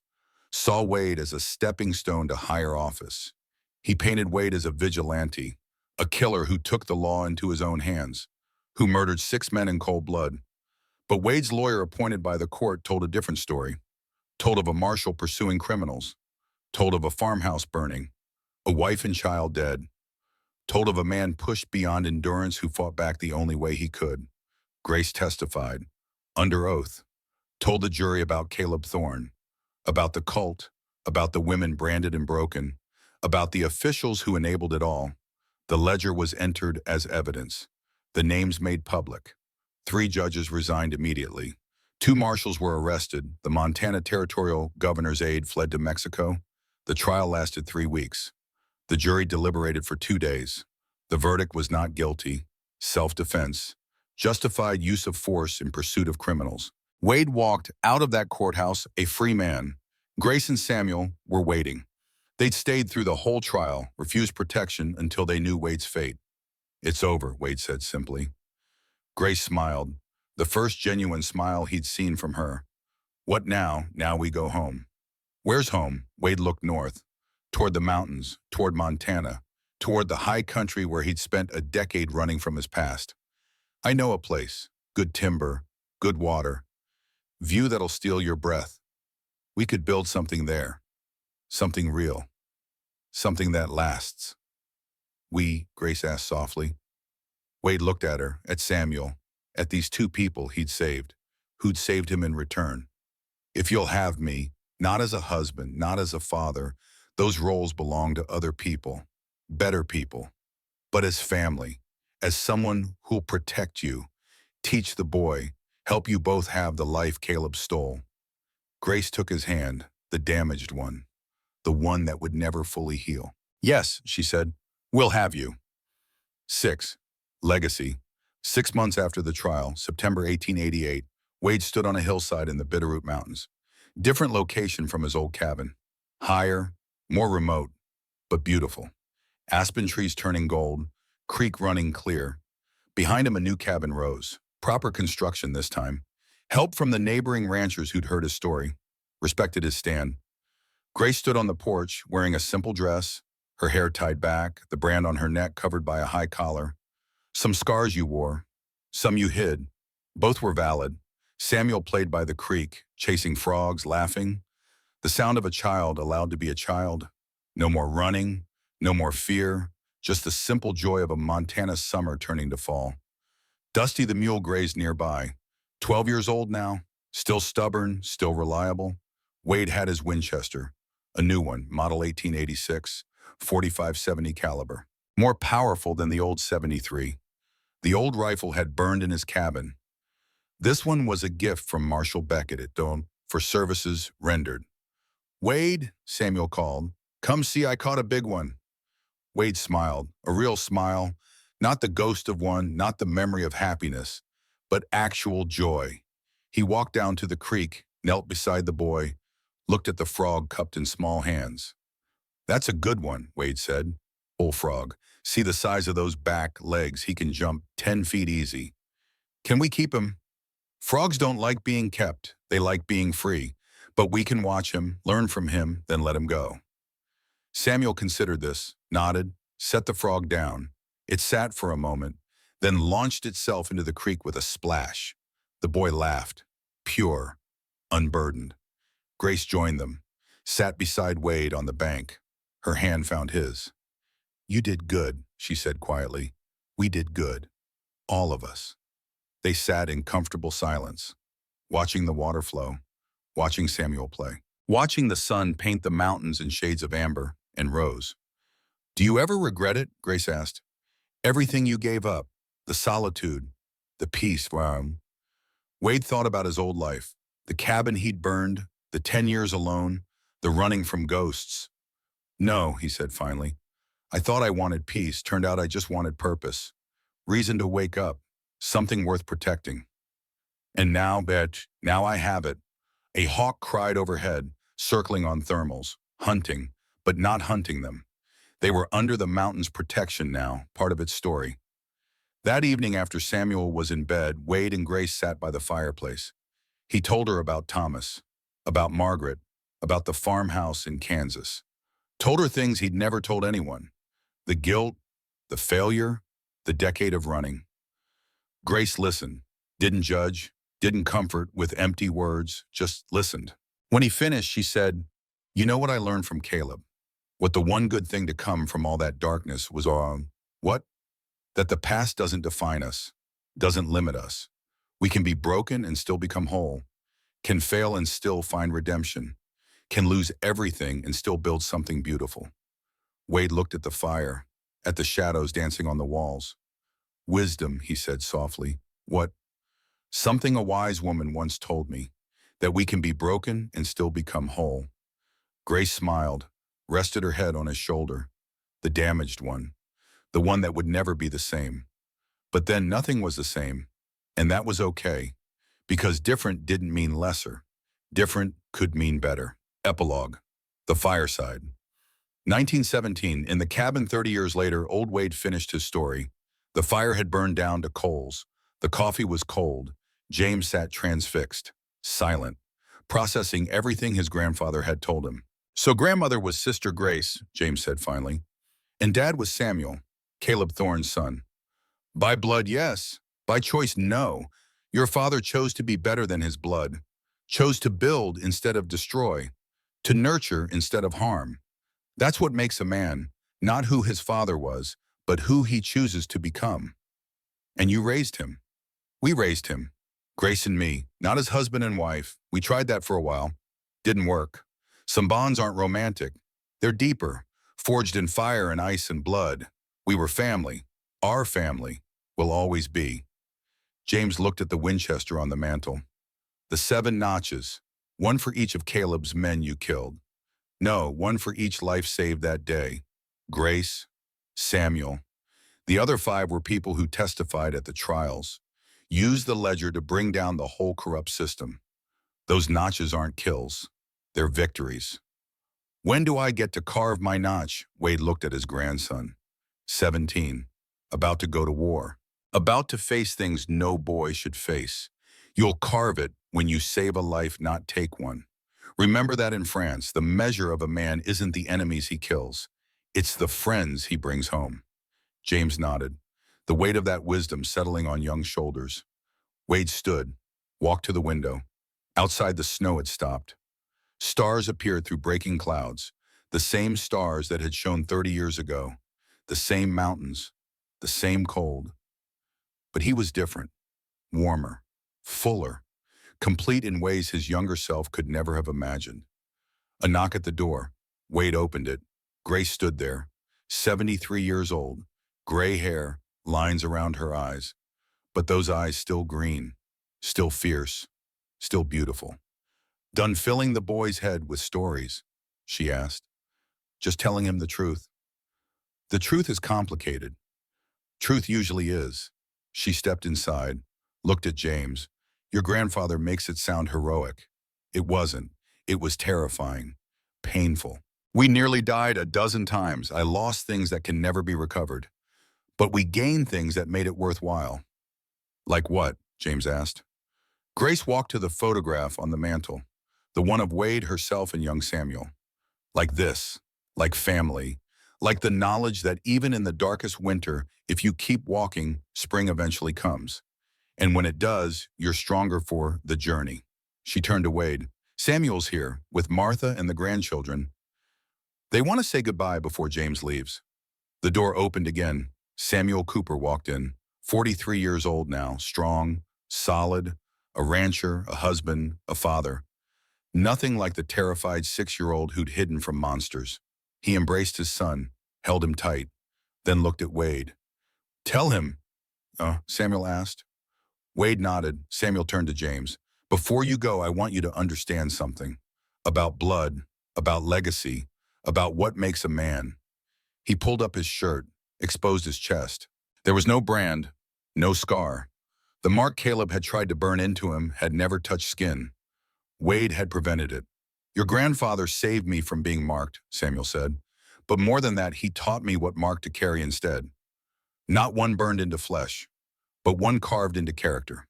saw Wade as a stepping stone to higher office. He painted Wade as a vigilante, a killer who took the law into his own hands, who murdered 6 men in cold blood. But Wade's lawyer appointed by the court told a different story, told of a marshal pursuing criminals, told of a farmhouse burning, a wife and child dead, told of a man pushed beyond endurance who fought back the only way he could. Grace testified, under oath, told the jury about Caleb Thorne, about the cult, about the women branded and broken, about the officials who enabled it all. The ledger was entered as evidence, the names made public. 3 judges resigned immediately. 2 marshals were arrested. The Montana Territorial Governor's aide fled to Mexico. The trial lasted 3 weeks. The jury deliberated for 2 days. The verdict was not guilty, self-defense, justified use of force in pursuit of criminals. Wade walked out of that courthouse a free man. Grace and Samuel were waiting. They'd stayed through the whole trial, refused protection until they knew Wade's fate. It's over, Wade said simply. Grace smiled, the first genuine smile he'd seen from her. What now? Now we go home. Where's home? Wade looked north, toward the mountains, toward Montana, toward the high country where he'd spent a decade running from his past. I know a place, good timber, good water, view that'll steal your breath. We could build something there, something real, something that lasts. We, Grace asked softly. Wade looked at her, at Samuel, at these 2 people he'd saved, who'd saved him in return. If you'll have me, not as a husband, not as a father, those roles belong to other people, better people, but as family, as someone who'll protect you, teach the boy, help you both have the life Caleb stole. Grace took his hand, the damaged one, the one that would never fully heal. Yes, she said, we'll have you. 6. Legacy. 6 months after the trial, September 1888, Wade stood on a hillside in the Bitterroot Mountains. Different location from his old cabin. Higher, more remote, but beautiful. Aspen trees turning gold, creek running clear. Behind him a new cabin rose. Proper construction this time. Help from the neighboring ranchers who'd heard his story, respected his stand. Grace stood on the porch, wearing a simple dress, her hair tied back, the brand on her neck covered by a high collar. Some scars you wore, some you hid. Both were valid. Samuel played by the creek, chasing frogs, laughing. The sound of a child allowed to be a child. No more running, no more fear, just the simple joy of a Montana summer turning to fall. Dusty the mule grazed nearby. 12 years old now, still stubborn, still reliable. Wade had his Winchester, a new one, model 1886, .45-70 caliber. More powerful than the old .73. The old rifle had burned in his cabin. This one was a gift from Marshal Beckett at Doan for services rendered. Wade, Samuel called, come see, I caught a big one. Wade smiled, a real smile, not the ghost of one, not the memory of happiness, but actual joy. He walked down to the creek, knelt beside the boy, looked at the frog cupped in small hands. That's a good one, Wade said. Bullfrog. See the size of those back legs, he can jump 10 feet easy. Can we keep him? Frogs don't like being kept, they like being free. But we can watch him, learn from him, then let him go. Samuel considered this, nodded, set the frog down. It sat for a moment, then launched itself into the creek with a splash. The boy laughed, pure, unburdened. Grace joined them, sat beside Wade on the bank. Her hand found his. "You did good," she said quietly. "We did good. All of us." They sat in comfortable silence, watching the water flow, watching Samuel play, watching the sun paint the mountains in shades of amber and rose. "Do you ever regret it?" Grace asked. "Everything you gave up, the solitude, the peace." Wade thought about his old life, the cabin he'd burned, the 10 years alone, the running from ghosts. "No," he said finally. "I thought I wanted peace. Turned out I just wanted purpose. Reason to wake up. Something worth protecting. And now, bitch, now I have it." A hawk cried overhead, circling on thermals, hunting, but not hunting them. They were under the mountain's protection now, part of its story. That evening after Samuel was in bed, Wade and Grace sat by the fireplace. He told her about Thomas, about Margaret, about the farmhouse in Kansas. Told her things he'd never told anyone. The guilt, the failure, the decade of running. Grace listened, didn't judge, didn't comfort with empty words, just listened. When he finished, she said, "You know what I learned from Caleb? What the one good thing to come from all that darkness was what? That the past doesn't define us, doesn't limit us. We can be broken and still become whole, can fail and still find redemption, can lose everything and still build something beautiful." Wade looked at the fire, at the shadows dancing on the walls. "Wisdom," he said softly. "What?" "Something a wise woman once told me, that we can be broken and still become whole." Grace smiled, rested her head on his shoulder. The damaged one, the one that would never be the same. But then nothing was the same, and that was okay, because different didn't mean lesser. Different could mean better. Epilogue. The fireside. 1917, in the cabin 30 years later, old Wade finished his story. The fire had burned down to coals. The coffee was cold. James sat transfixed, silent, processing everything his grandfather had told him. "So grandmother was Sister Grace," James said finally. "And dad was Samuel, Caleb Thorne's son." "By blood, yes. By choice, no. Your father chose to be better than his blood, chose to build instead of destroy, to nurture instead of harm. That's what makes a man, not who his father was, but who he chooses to become. And you raised him. We raised him. Grace and me, not as husband and wife. We tried that for a while. Didn't work. Some bonds aren't romantic. They're deeper, forged in fire and ice and blood. We were family. Our family will always be." James looked at the Winchester on the mantel. "The 7 notches, one for each of Caleb's men you killed. No, one for each life saved that day. Grace, Samuel. The other 5 were people who testified at the trials. Used the ledger to bring down the whole corrupt system. Those notches aren't kills. They're victories." "When do I get to carve my notch?" Wade looked at his grandson. 17. About to go to war. About to face things no boy should face. You'll carve it when you save a life, not take one. Remember that in France, the measure of a man isn't the enemies he kills. It's the friends he brings home. James nodded, the weight of that wisdom settling on young shoulders. Wade stood, walked to the window. Outside, the snow had stopped. Stars appeared through breaking clouds, the same stars that had shone 30 years ago, the same mountains, the same cold. But he was different, warmer, fuller, complete in ways his younger self could never have imagined. A knock at the door. Wade opened it. Grace stood there, 73 years old, gray hair, lines around her eyes. But those eyes still green, still fierce, still beautiful. "Done filling the boy's head with stories?" she asked. "Just telling him the truth." "The truth is complicated." "Truth usually is." She stepped inside, looked at James. "Your grandfather makes it sound heroic. It wasn't. It was terrifying, painful. We nearly died a dozen times. I lost things that can never be recovered. But we gained things that made it worthwhile." "Like what?" James asked. Grace walked to the photograph on the mantel, the one of Wade, herself, and young Samuel. "Like this." like family, like the knowledge that even in the darkest winter, if you keep walking, spring eventually comes. And when it does, you're stronger for the journey. She turned to Wade. Samuel's here, with Martha and the grandchildren. They want to say goodbye before James leaves. The door opened again. Samuel Cooper walked in, 43 years old now, strong, solid, a rancher, a husband, a father. Nothing like the terrified 6-year-old who'd hidden from monsters. He embraced his son, held him tight, then looked at Wade. Tell him, Samuel asked. Wade nodded. Samuel turned to James. Before you go, I want you to understand something. About blood, about legacy, about what makes a man. He pulled up his shirt, exposed his chest. There was no brand, no scar. The mark Caleb had tried to burn into him had never touched skin. Wade had prevented it. Your grandfather saved me from being marked, Samuel said. But more than that, he taught me what mark to carry instead. Not one burned into flesh, but one carved into character.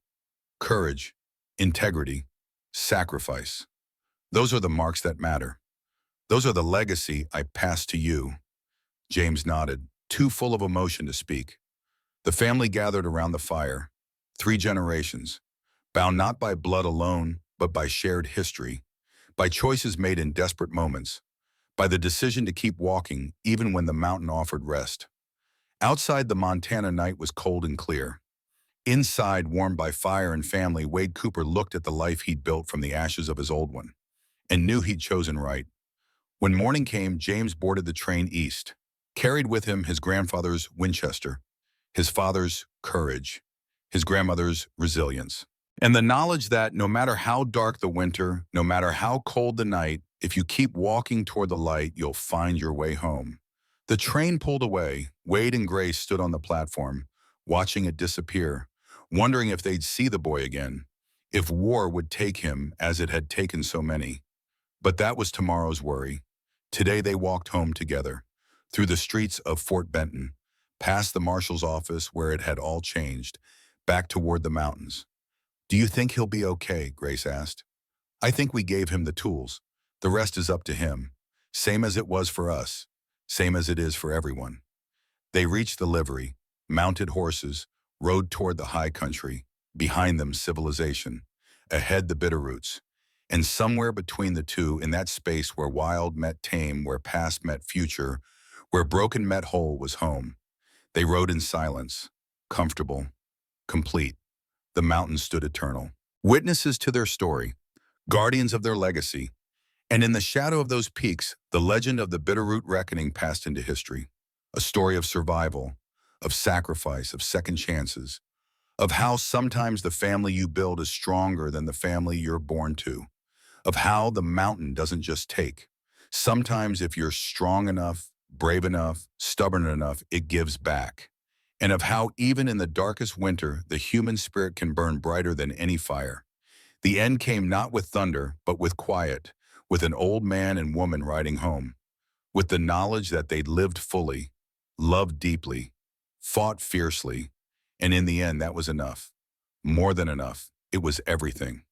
Courage, integrity, sacrifice. Those are the marks that matter. Those are the legacy I pass to you. James nodded, too full of emotion to speak. The family gathered around the fire. 3 generations, bound not by blood alone, but by shared history, by choices made in desperate moments, by the decision to keep walking even when the mountain offered rest. Outside, the Montana night was cold and clear. Inside, warmed by fire and family, Wade Cooper looked at the life he'd built from the ashes of his old one, and knew he'd chosen right. When morning came, James boarded the train east, carried with him his grandfather's Winchester, his father's courage, his grandmother's resilience, and the knowledge that no matter how dark the winter, no matter how cold the night, if you keep walking toward the light, you'll find your way home. The train pulled away. Wade and Grace stood on the platform, watching it disappear, wondering if they'd see the boy again, if war would take him as it had taken so many. But that was tomorrow's worry. Today they walked home together, through the streets of Fort Benton, past the marshal's office where it had all changed, back toward the mountains. Do you think he'll be okay? Grace asked. I think we gave him the tools. The rest is up to him. Same as it was for us. Same as it is for everyone. They reached the livery, mounted horses, rode toward the high country, behind them civilization, ahead the Bitterroots. And somewhere between the two, in that space where wild met tame, where past met future, where broken met whole, was home. They rode in silence, comfortable, complete. The mountains stood eternal, witnesses to their story, guardians of their legacy. And in the shadow of those peaks, the legend of the Bitterroot Reckoning passed into history. A story of survival, of sacrifice, of second chances, of how sometimes the family you build is stronger than the family you're born to, of how the mountain doesn't just take. Sometimes if you're strong enough, brave enough, stubborn enough, it gives back. And of how even in the darkest winter, the human spirit can burn brighter than any fire. The end came not with thunder, but with quiet, with an old man and woman riding home, with the knowledge that they'd lived fully, loved deeply, fought fiercely, and in the end that was enough. More than enough. It was everything.